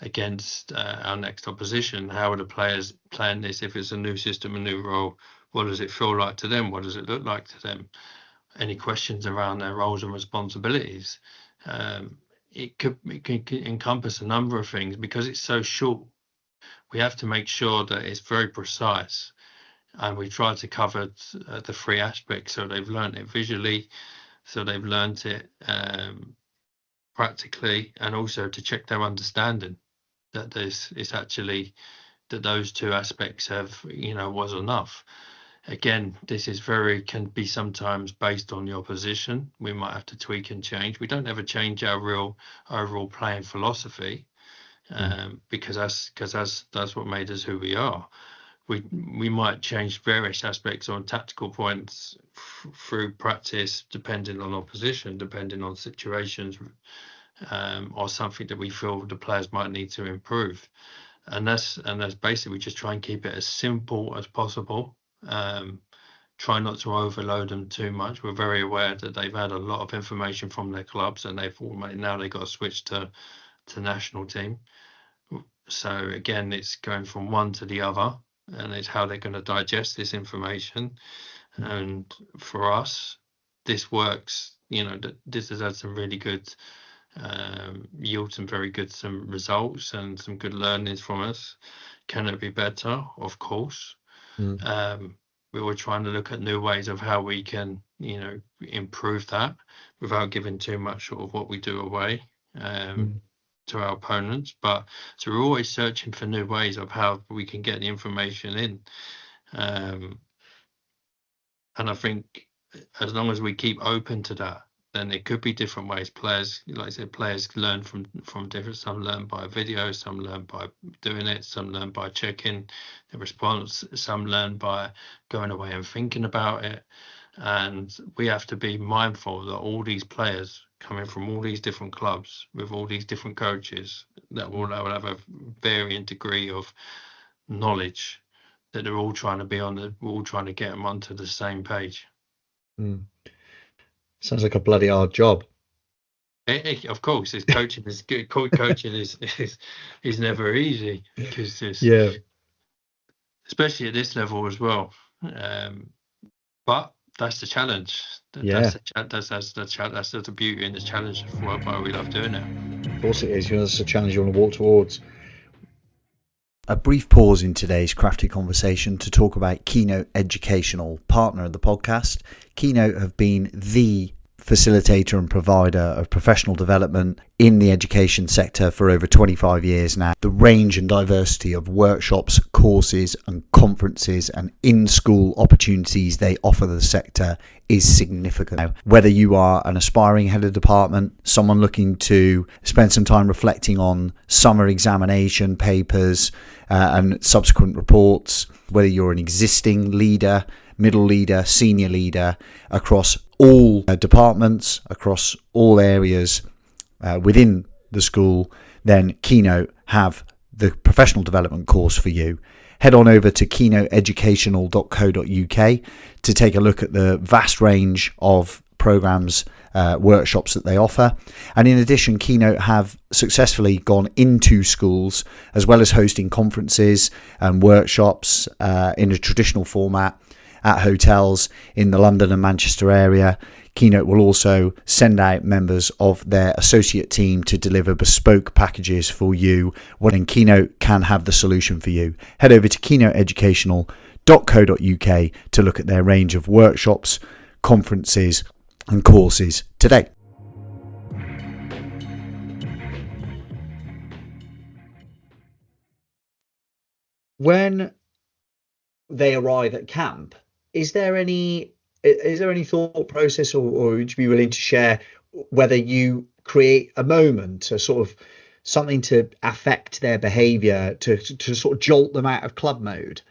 against our next opposition. How are the players playing this? If it's a new system, a new role, what does it feel like to them? What does it look like to them? Any questions around their roles and responsibilities? It can encompass a number of things. Because it's so short, we have to make sure that it's very precise, and we try to cover the 3 aspects. So they've learned it visually, so they've learned it practically, and also to check their understanding that it's actually that those 2 aspects have, was enough. Again, this is can be sometimes based on the opposition. We might have to tweak and change. We don't ever change our real overall playing philosophy, because that's what made us who we are. We might change various aspects on tactical points through practice, depending on opposition, depending on situations, or something that we feel the players might need to improve. And that's basically, we just try and keep it as simple as possible. Try not to overload them too much. We're very aware that they've had a lot of information from their clubs, and now they've got to switch to national team. So again, it's going from one to the other, and it's how they're going to digest this information. And for us, this works. This has had some really good yield, some very good results, and some good learnings from us. Can it be better? Of course. We were trying to look at new ways of how we can, improve that without giving too much sort of what we do away to our opponents. But so we're always searching for new ways of how we can get the information in. And I think as long as we keep open to that, then it could be different ways. Players, like I said, players learn from different. Some learn by video, some learn by doing it, some learn by checking the response, some learn by going away and thinking about it. And we have to be mindful that all these players coming from all these different clubs with all these different coaches that will have a varying degree of knowledge, that they're all trying to we're all trying to get them onto the same page. Sounds like a bloody hard job. Of course, coaching is good. Coaching is never easy, because especially at this level as well. But that's the challenge. That's the beauty and the challenge of why we love doing it. Of course it is. It's a challenge you want to walk towards. A brief pause in today's crafty conversation to talk about Keynote Educational, partner of the podcast. Keynote have been the facilitator and provider of professional development in the education sector for over 25 years now. The range and diversity of workshops, courses and conferences and in-school opportunities they offer the sector is significant. Now, whether you are an aspiring head of department, someone looking to spend some time reflecting on summer examination papers and subsequent reports, whether you're an existing leader, middle leader, senior leader across all departments, across all areas within the school, then Keynote have the professional development course for you. Head on over to keynoteeducational.co.uk to take a look at the vast range of programs, workshops that they offer. And in addition, Keynote have successfully gone into schools, as well as hosting conferences and workshops in a traditional format, at hotels in the London and Manchester area. Keynote will also send out members of their associate team to deliver bespoke packages for you, and Keynote can have the solution for you. Head over to keynoteeducational.co.uk to look at their range of workshops, conferences and courses today. When they arrive at camp, is there any thought process, or would you be willing to share whether you create a moment, a sort of something to affect their behavior, to sort of jolt them out of club mode?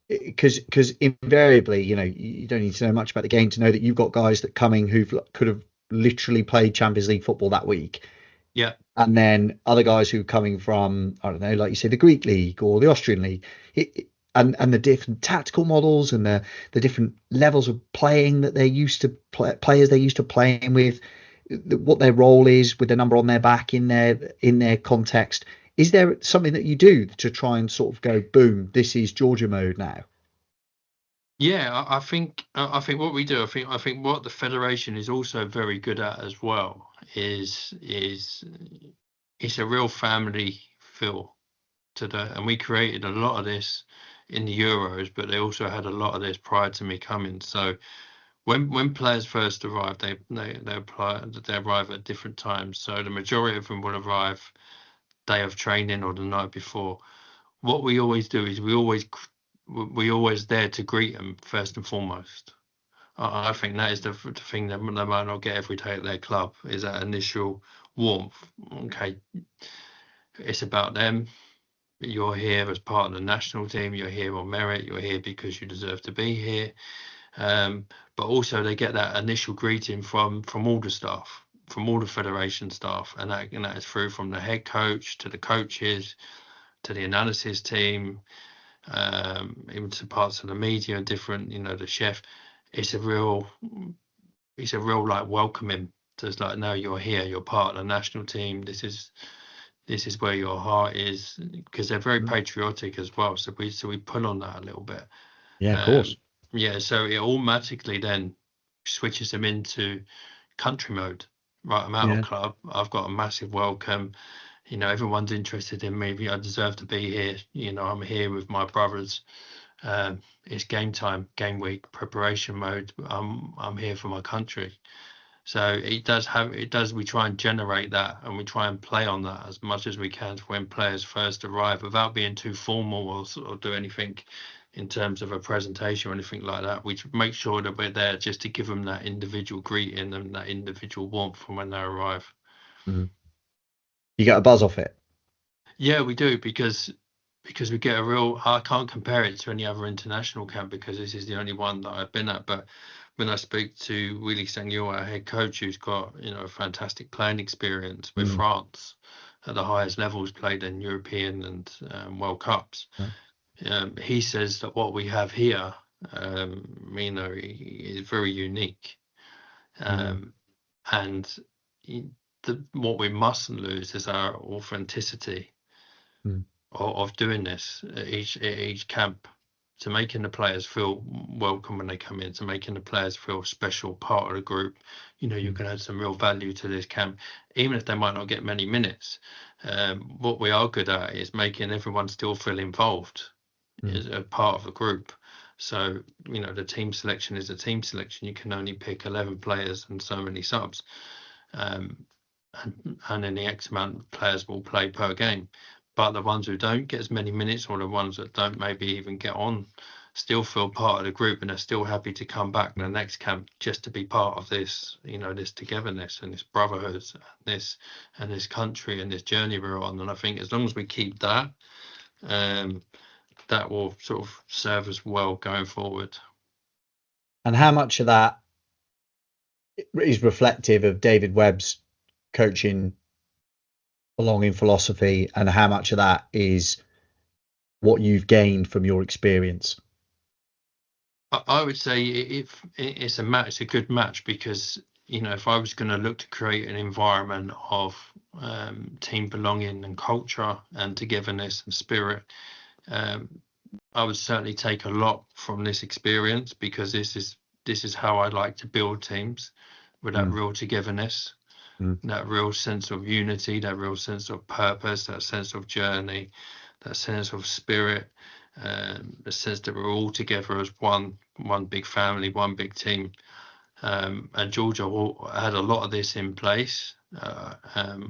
Because invariably, you don't need to know much about the game to know that you've got guys that coming who could have literally played Champions League football that week. Yeah. And then other guys who are coming from, I don't know, like you say, the Greek league or the Austrian league, and the different tactical models and the different levels of playing that they're used to players they're used to playing with, what their role is with the number on their back in their context. Is there something that you do to try and sort of go, boom, this is Georgia mode now? Yeah, I think what we do, I think what the federation is also very good at as well is it's a real family feel to the, and we created a lot of this in the Euros, but they also had a lot of this prior to me coming. So when players first arrive, they arrive at different times. So the majority of them will arrive day of training or the night before. What we always do is we always there to greet them first and foremost. I think that is the thing that they might not get every day at their club, is that initial warmth. Okay, it's about them. You're here as part of the national team. You're here on merit. You're here because you deserve to be here. But also they get that initial greeting from all the staff, from all the federation staff, and that is through from the head coach to the coaches to the analysis team, even to parts of the media and different, the chef. It's a real like welcoming. So it's like, no, you're here, you're part of the national team. This is where your heart is, because they're very patriotic as well. So we pull on that a little bit. Yeah, of course. Yeah, so it automatically then switches them into country mode. Right, I'm out of club. I've got a massive welcome. Everyone's interested in me. I deserve to be here. I'm here with my brothers. It's game time, game week, preparation mode. I'm here for my country. So we try and generate that, and we try and play on that as much as we can when players first arrive, without being too formal or do anything in terms of a presentation or anything like that. We make sure that we're there just to give them that individual greeting and that individual warmth from when they arrive. Mm-hmm. You get a buzz off it? Yeah, we do, because we get a real, I can't compare it to any other international camp because this is the only one that I've been at, but when I speak to Willy Sagnol, our head coach, who's got a fantastic playing experience with France at the highest levels, played in European and World Cups, he says that what we have here, is very unique, and what we mustn't lose is our authenticity of doing this at each camp, to making the players feel welcome when they come in, to making the players feel special, part of the group. You can add some real value to this camp, even if they might not get many minutes. What we are good at is making everyone still feel involved as a part of the group. So, the team selection is a team selection. You can only pick 11 players and so many subs. And then the X amount of players will play per game. But the ones who don't get as many minutes, or the ones that don't maybe even get on, still feel part of the group, and are still happy to come back in the next camp just to be part of this, this togetherness and this brotherhood and this country and this journey we're on. And I think as long as we keep that, that will sort of serve us well going forward. And how much of that is reflective of David Webb's coaching belonging philosophy, and how much of that is what you've gained from your experience? I would say it's a match, a good match, because if I was going to look to create an environment of team belonging and culture and togetherness and spirit, I would certainly take a lot from this experience, because this is how I like to build teams, with that Mm, real togetherness, mm, that real sense of unity, that real sense of purpose, that sense of journey, that sense of spirit, the sense that we're all together as one big family, one big team. And Georgia had a lot of this in place. I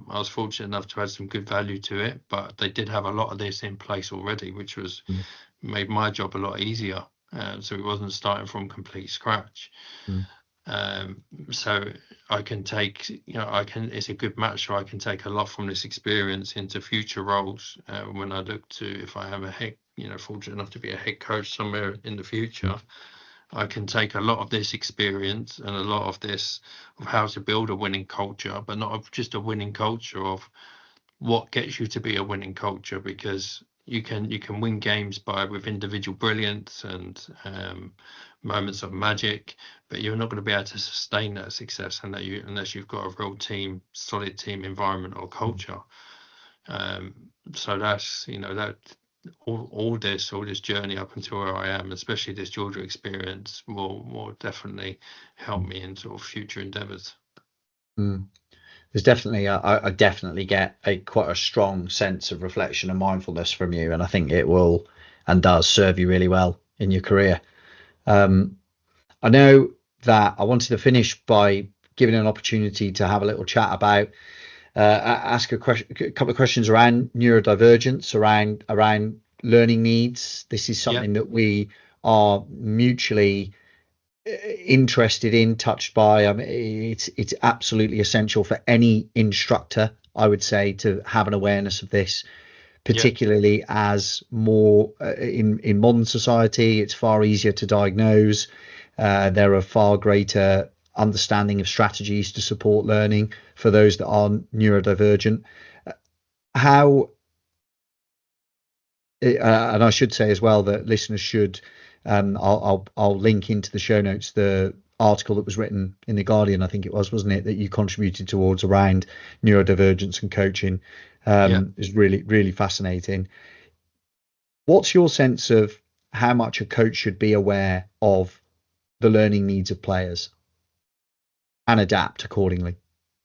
was fortunate enough to add some good value to it, but they did have a lot of this in place already, which mm, made my job a lot easier. So it wasn't starting from complete scratch. mm, So I can take, it's a good match, so I can take a lot from this experience into future roles, when I look to, if I am fortunate enough to be a head coach somewhere in the future. mm, I can take a lot of this experience and a lot of this, of how to build a winning culture, but not just a winning culture, of what gets you to be a winning culture, because you can win games with individual brilliance and moments of magic, but you're not going to be able to sustain that success unless you've got a real solid team environment or mm, culture. So that's, that all this journey up until where I am, especially this Georgia experience, will definitely help mm, me in sort of future endeavors. mm. There's definitely, I definitely get quite a strong sense of reflection and mindfulness from you, and I think it will and does serve you really well in your career. Um, I know that I wanted to finish by giving an opportunity to have a little chat about, ask a couple of questions around neurodivergence, around learning needs. This is Yeah, something that we are mutually interested in, touched by. I mean, it's absolutely essential for any instructor, I would say, to have an awareness of this, yeah, particularly as more in modern society, it's far easier to diagnose. There are far greater understanding of strategies to support learning for those that are neurodivergent. How and I should say as well that listeners should, I'll link into the show notes the article that was written in the Guardian, I think it was, wasn't it, that you contributed towards around neurodivergence and coaching. yeah. Is really fascinating. What's your sense of how much a coach should be aware of the learning needs of players and adapt accordingly?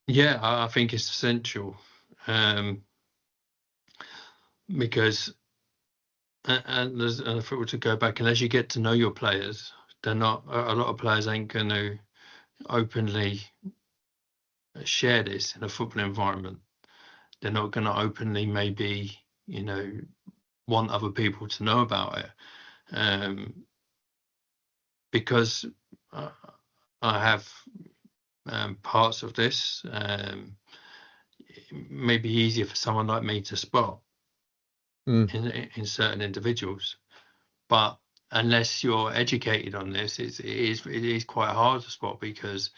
Yeah, I think it's essential, because and if it were to go back, unless you get to know your players, they're not a lot of players ain't going to openly share this in a football environment. They're not going to openly, maybe, want other people to know about it, um, because uh, I have parts of this. It may be easier for someone like me to spot Mm, in certain individuals, but unless you're educated on this, it is quite hard to spot, because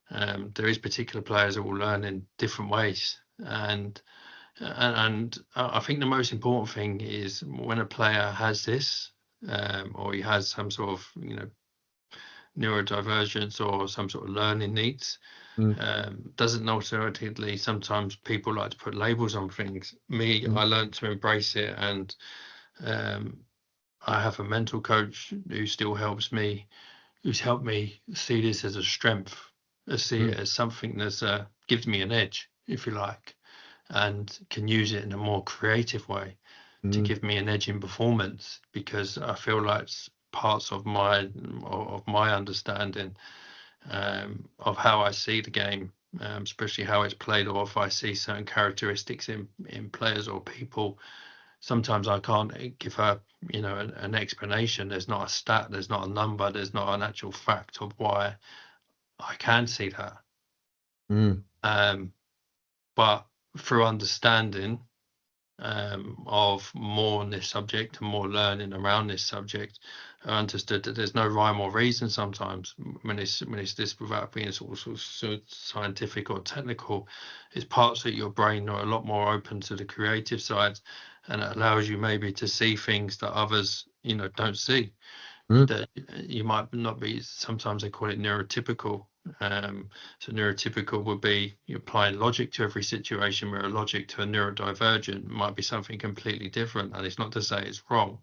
there is particular players that will learn in different ways, and I think the most important thing is, when a player has this, or he has some sort of neurodivergence or some sort of learning needs, mm, doesn't automatically, sometimes people like to put labels on things. Me, mm, I learned to embrace it, and um, I have a mental coach who still helps me, who's helped me see this as a strength, see it mm, as something that's gives me an edge, if you like, and can use it in a more creative way to mm, give me an edge in performance, because I feel like parts of my understanding, of how I see the game, especially how it's played, or if I see certain characteristics in players or people. Sometimes I can't give her, an explanation. There's not a stat, there's not a number, there's not an actual fact of why I can see that. mm, Um, but through understanding, of more on this subject and more learning around this subject, I understood that there's no rhyme or reason sometimes, when it's this, without being sort of scientific or technical. It's parts of your brain are a lot more open to the creative side, and it allows you maybe to see things that others, don't see, mm, that you might not be. Sometimes they call it neurotypical. So neurotypical would be you applying logic to every situation, where a logic to a neurodivergent might be something completely different. And it's not to say it's wrong,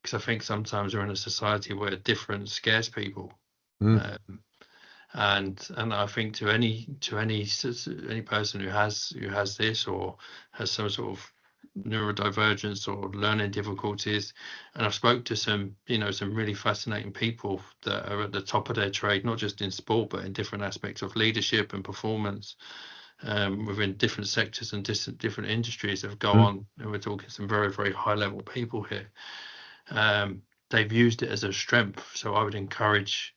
because I think sometimes we're in a society where difference scares people. Mm. And I think to any person who has this or has some sort of neurodivergence or learning difficulties, and I've spoke to some really fascinating people that are at the top of their trade, not just in sport but in different aspects of leadership and performance, within different sectors and different industries that go on, and we're talking some very, very high level people here. They've used it as a strength, so I would encourage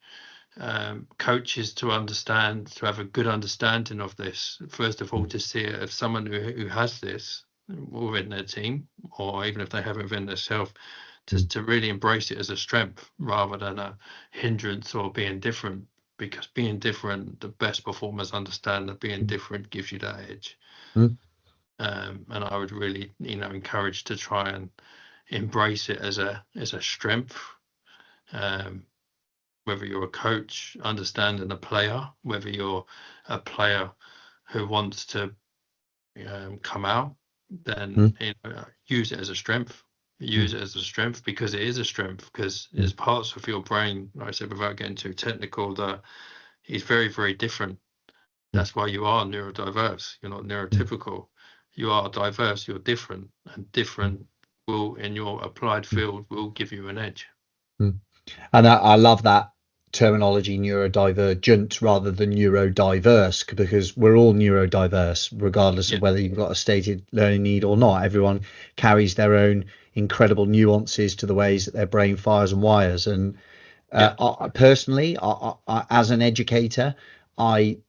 coaches to have a good understanding of this. First of all, to see it as someone who has this within their team, or even if they have it within themselves, to really embrace it as a strength rather than a hindrance or being different. Because being different, the best performers understand that being different gives you that edge. And I would really, encourage to try and embrace it as a strength. Whether you're a coach understanding a player, whether you're a player who wants to come out, then use it as a strength. Use it as a strength because it is a strength, because there's parts of your brain, like I said, without getting too technical, that is very, very different. That's why you are neurodiverse. You're not neurotypical. You are diverse. You're different, and different will, in your applied field, will give you an edge. And I love that terminology, neurodivergent rather than neurodiverse, because we're all neurodiverse regardless of whether you've got a stated learning need or not. Everyone carries their own incredible nuances to the ways that their brain fires and wires. And personally, as an educator, I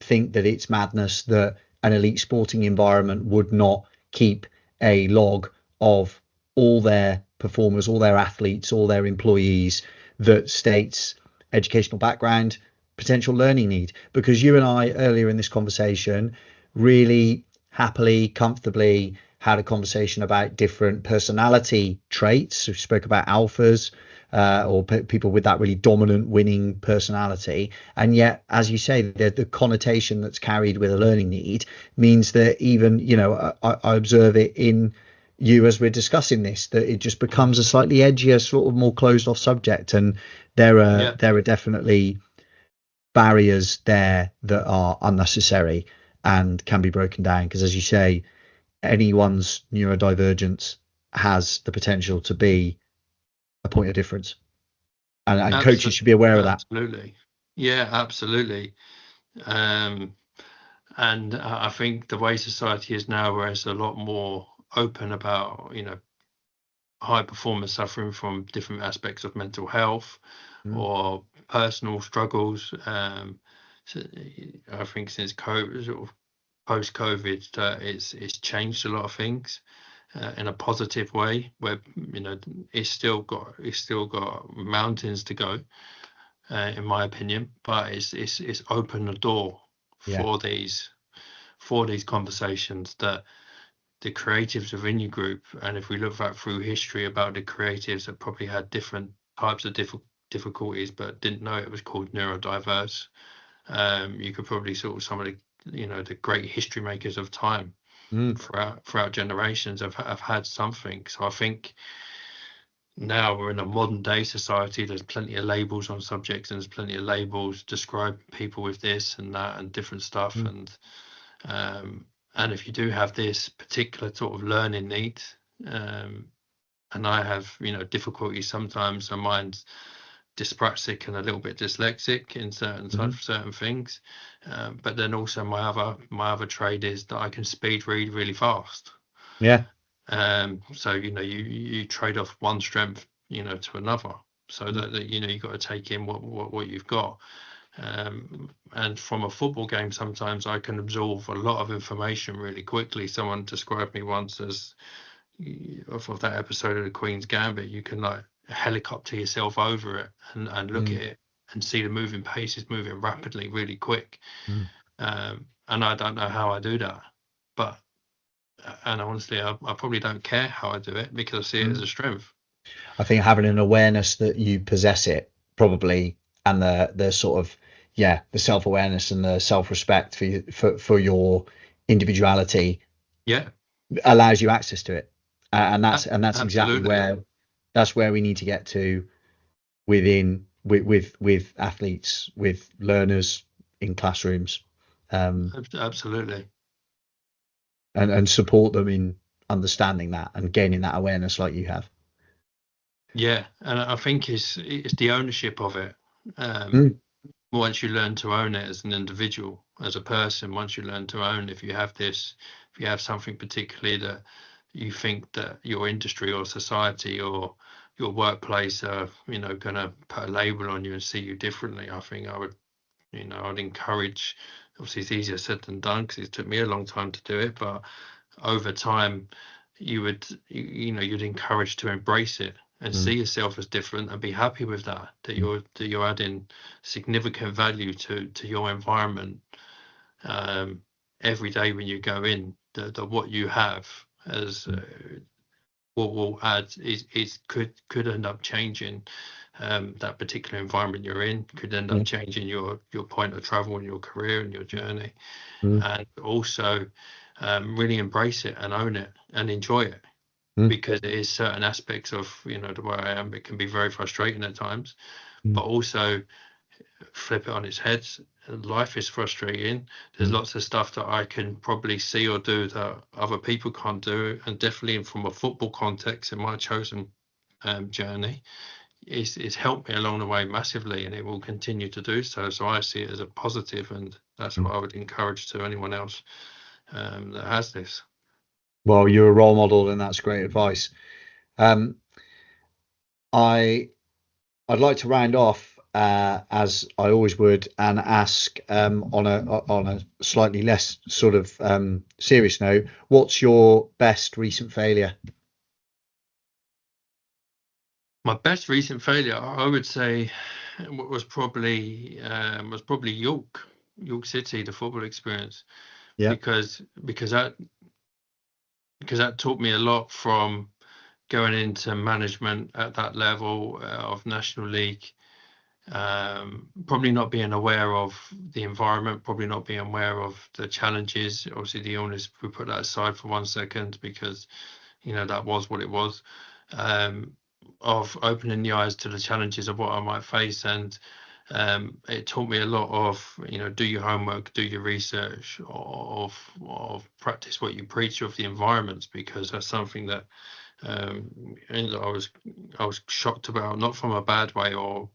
think that it's madness that an elite sporting environment would not keep a log of all their performers, all their athletes, all their employees, that states educational background, potential learning need. Because you and I earlier in this conversation really happily, comfortably had a conversation about different personality traits. We spoke about alphas, or people with that really dominant winning personality. And yet, as you say, the connotation that's carried with a learning need means that even, I observe it in you as we're discussing this, that it just becomes a slightly edgier, sort of more closed off subject. And there are definitely barriers there that are unnecessary and can be broken down, because, as you say, anyone's neurodivergence has the potential to be a point of difference, and coaches should be aware of that. Absolutely. Yeah, absolutely. And I think the way society is now, where it's a lot more open about, high performers suffering from different aspects of mental health or personal struggles. So I think since COVID, sort of post-COVID, it's changed a lot of things in a positive way. Where it's still got mountains to go, in my opinion, but it's opened the door for these conversations that the creatives within your group. And if we look back through history about the creatives that probably had different types of difficulties but didn't know it was called neurodiverse, you could probably sort of some of the the great history makers of time throughout generations have had something. So I think now we're in a modern day society. There's plenty of labels on subjects, and there's plenty of labels describing people with this and that and different stuff. And if you do have this particular sort of learning need, and I have difficulties sometimes, my mind's dyspraxic and a little bit dyslexic in certain things, but then also my other trade is that I can speed read really fast. So you trade off one strength to another, so that you got to take in what you've got. And from a football game, sometimes I can absorb a lot of information really quickly. Someone described me once as, of that episode of the Queen's Gambit, you can like helicopter yourself over it and look at it and see the moving paces moving rapidly, really quick. And I don't know how I do that, and honestly, I probably don't care how I do it, because I see it as a strength. I think having an awareness that you possess it, probably, and the sort of the self-awareness and the self-respect for your individuality, allows you access to it, and that's exactly where That's where we need to get to with athletes, with learners in classrooms, Absolutely. and support them in understanding that and gaining that awareness like you have. Yeah, and I think it's the ownership of it. Mm, Once you learn to own it as an individual, as a person, once you learn to own, if you have something particularly that you think that your industry or society or your workplace are, going to put a label on you and see you differently, I think I'd encourage. Obviously, it's easier said than done because it took me a long time to do it, but over time, you'd encourage to embrace it and mm, see yourself as different and be happy with that. That you're adding significant value to your environment every day when you go in. That what you have as what will add is could end up changing that particular environment you're in. Could end up mm, changing your point of travel and your career and your journey, mm, and also really embrace it and own it and enjoy it, mm, because it is certain aspects of the way I am. It can be very frustrating at times, mm, but also flip it on its head. Life is frustrating. There's mm, lots of stuff that I can probably see or do that other people can't do, and definitely from a football context in my chosen journey, it's helped me along the way massively, and it will continue to do so. So I see it as a positive, and that's mm. what I would encourage to anyone else that has this. Well, you're a role model, and that's great advice. Um, I I'd like to round off as I always would and ask on a slightly less sort of serious note, what's your best recent failure? My best recent failure, I would say, was probably York City, the football experience, Yeah. because that taught me a lot from going into management at that level of National League. Probably not being aware of the environment, probably not being aware of the challenges. Obviously, the illness, we put that aside for 1 second because that was what it was. Um, of opening the eyes to the challenges of what I might face, and it taught me a lot of do your homework, do your research, of practice what you preach of the environments, because that's something that and I was shocked about, not from a bad way or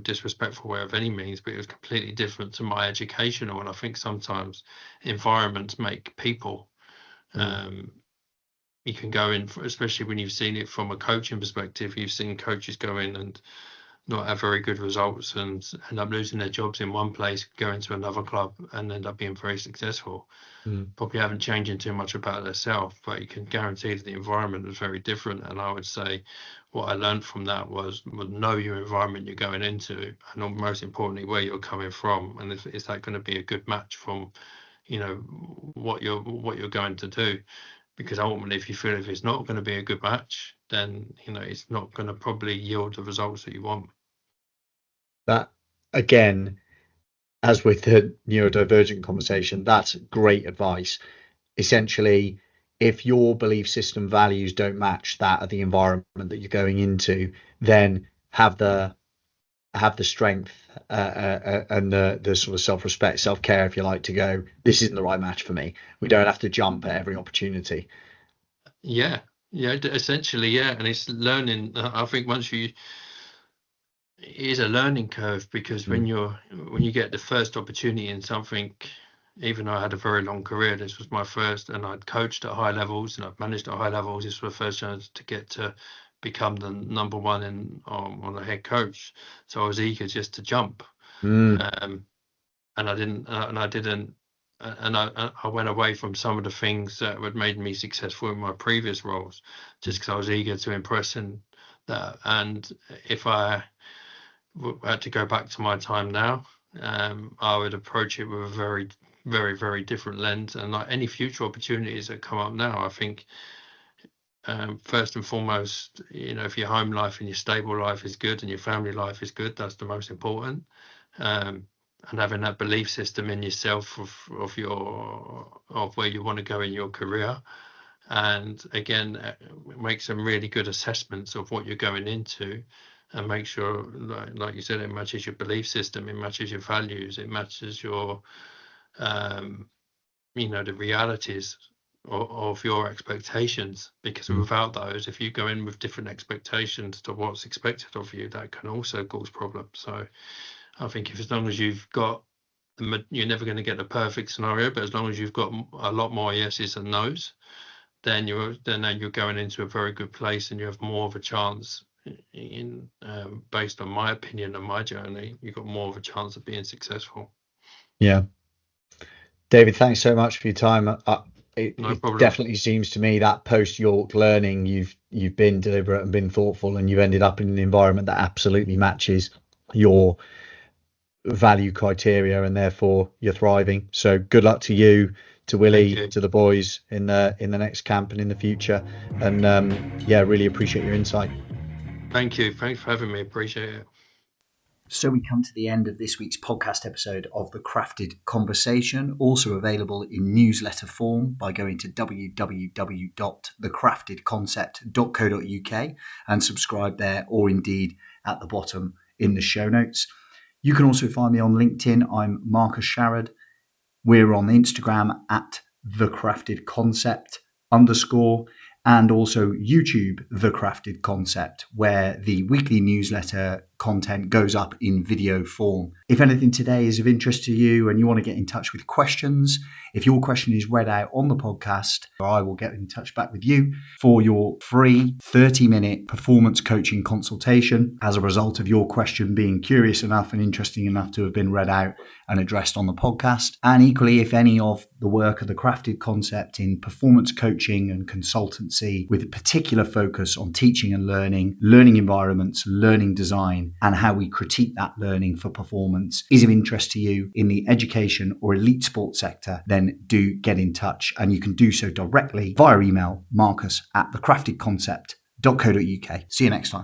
disrespectful way of any means, but it was completely different to my educational. And I think sometimes environments make people. Mm, Um, you can go in, especially when you've seen it from a coaching perspective. You've seen coaches go in and not have very good results and end up losing their jobs in one place, go into another club and end up being very successful. mm, Probably haven't changing too much about themselves, but you can guarantee that the environment was very different. And I would say what I learned from that was know your environment you're going into, and most importantly where you're coming from, and is that going to be a good match from what you're going to do. Because ultimately, if you feel if it's not going to be a good match, then it's not going to probably yield the results that you want. that again, as with the neurodivergent conversation, that's great advice. Essentially, if your belief system values don't match that of the environment that you're going into, then have the strength and the sort of self-respect, self-care, if you like, to go, this isn't the right match for me. We don't have to jump at every opportunity. Yeah, yeah, essentially, yeah. And it's learning. I think it is a learning curve, because when Mm, you get the first opportunity in something, even though I had a very long career, this was my first, and I'd coached at high levels and I've managed at high levels. This was the first chance to get to become the number one on the head coach. So I was eager just to jump. mm, Um, and I went away from some of the things that had made me successful in my previous roles, just because I was eager to impress in that. And if I had to go back to my time now, I would approach it with a very, very, very different lens. And like any future opportunities that come up now, I think first and foremost, if your home life and your stable life is good and your family life is good, that's the most important. Um, and having that belief system in yourself of where you want to go in your career, and again, make some really good assessments of what you're going into, and make sure, like you said, it matches your belief system, it matches your values, it matches your the realities of your expectations, because without those, if you go in with different expectations to what's expected of you, that can also cause problems. So I think as long as you've got, you're never going to get the perfect scenario, but as long as you've got a lot more yeses and nos, then you're going into a very good place, and you have more of a chance based on my opinion and my journey, you've got more of a chance of being successful. Yeah. David, thanks so much for your time. It definitely seems to me that post-York learning, you've been deliberate and been thoughtful, and you've ended up in an environment that absolutely matches your value criteria, and therefore you're thriving. So good luck to you, to Willie, to the boys in the next camp and in the future. And really appreciate your insight. Thank you. Thanks for having me. Appreciate it. So we come to the end of this week's podcast episode of The Crafted Conversation, also available in newsletter form by going to www.thecraftedconcept.co.uk and subscribe there, or indeed at the bottom in the show notes. You can also find me on LinkedIn. I'm Marcus Sharrod. We're on Instagram at thecraftedconcept_, and also YouTube, The Crafted Concept, where the weekly newsletter content goes up in video form. If anything today is of interest to you and you want to get in touch with questions, if your question is read out on the podcast, I will get in touch back with you for your free 30-minute performance coaching consultation as a result of your question being curious enough and interesting enough to have been read out and addressed on the podcast. And equally, if any of the work of the Crafted Concept in performance coaching and consultancy, with a particular focus on teaching and learning environments, learning design, and how we critique that learning for performance, is of interest to you in the education or elite sports sector, then do get in touch. And you can do so directly via email, marcus@thecraftedconcept.co.uk. See you next time.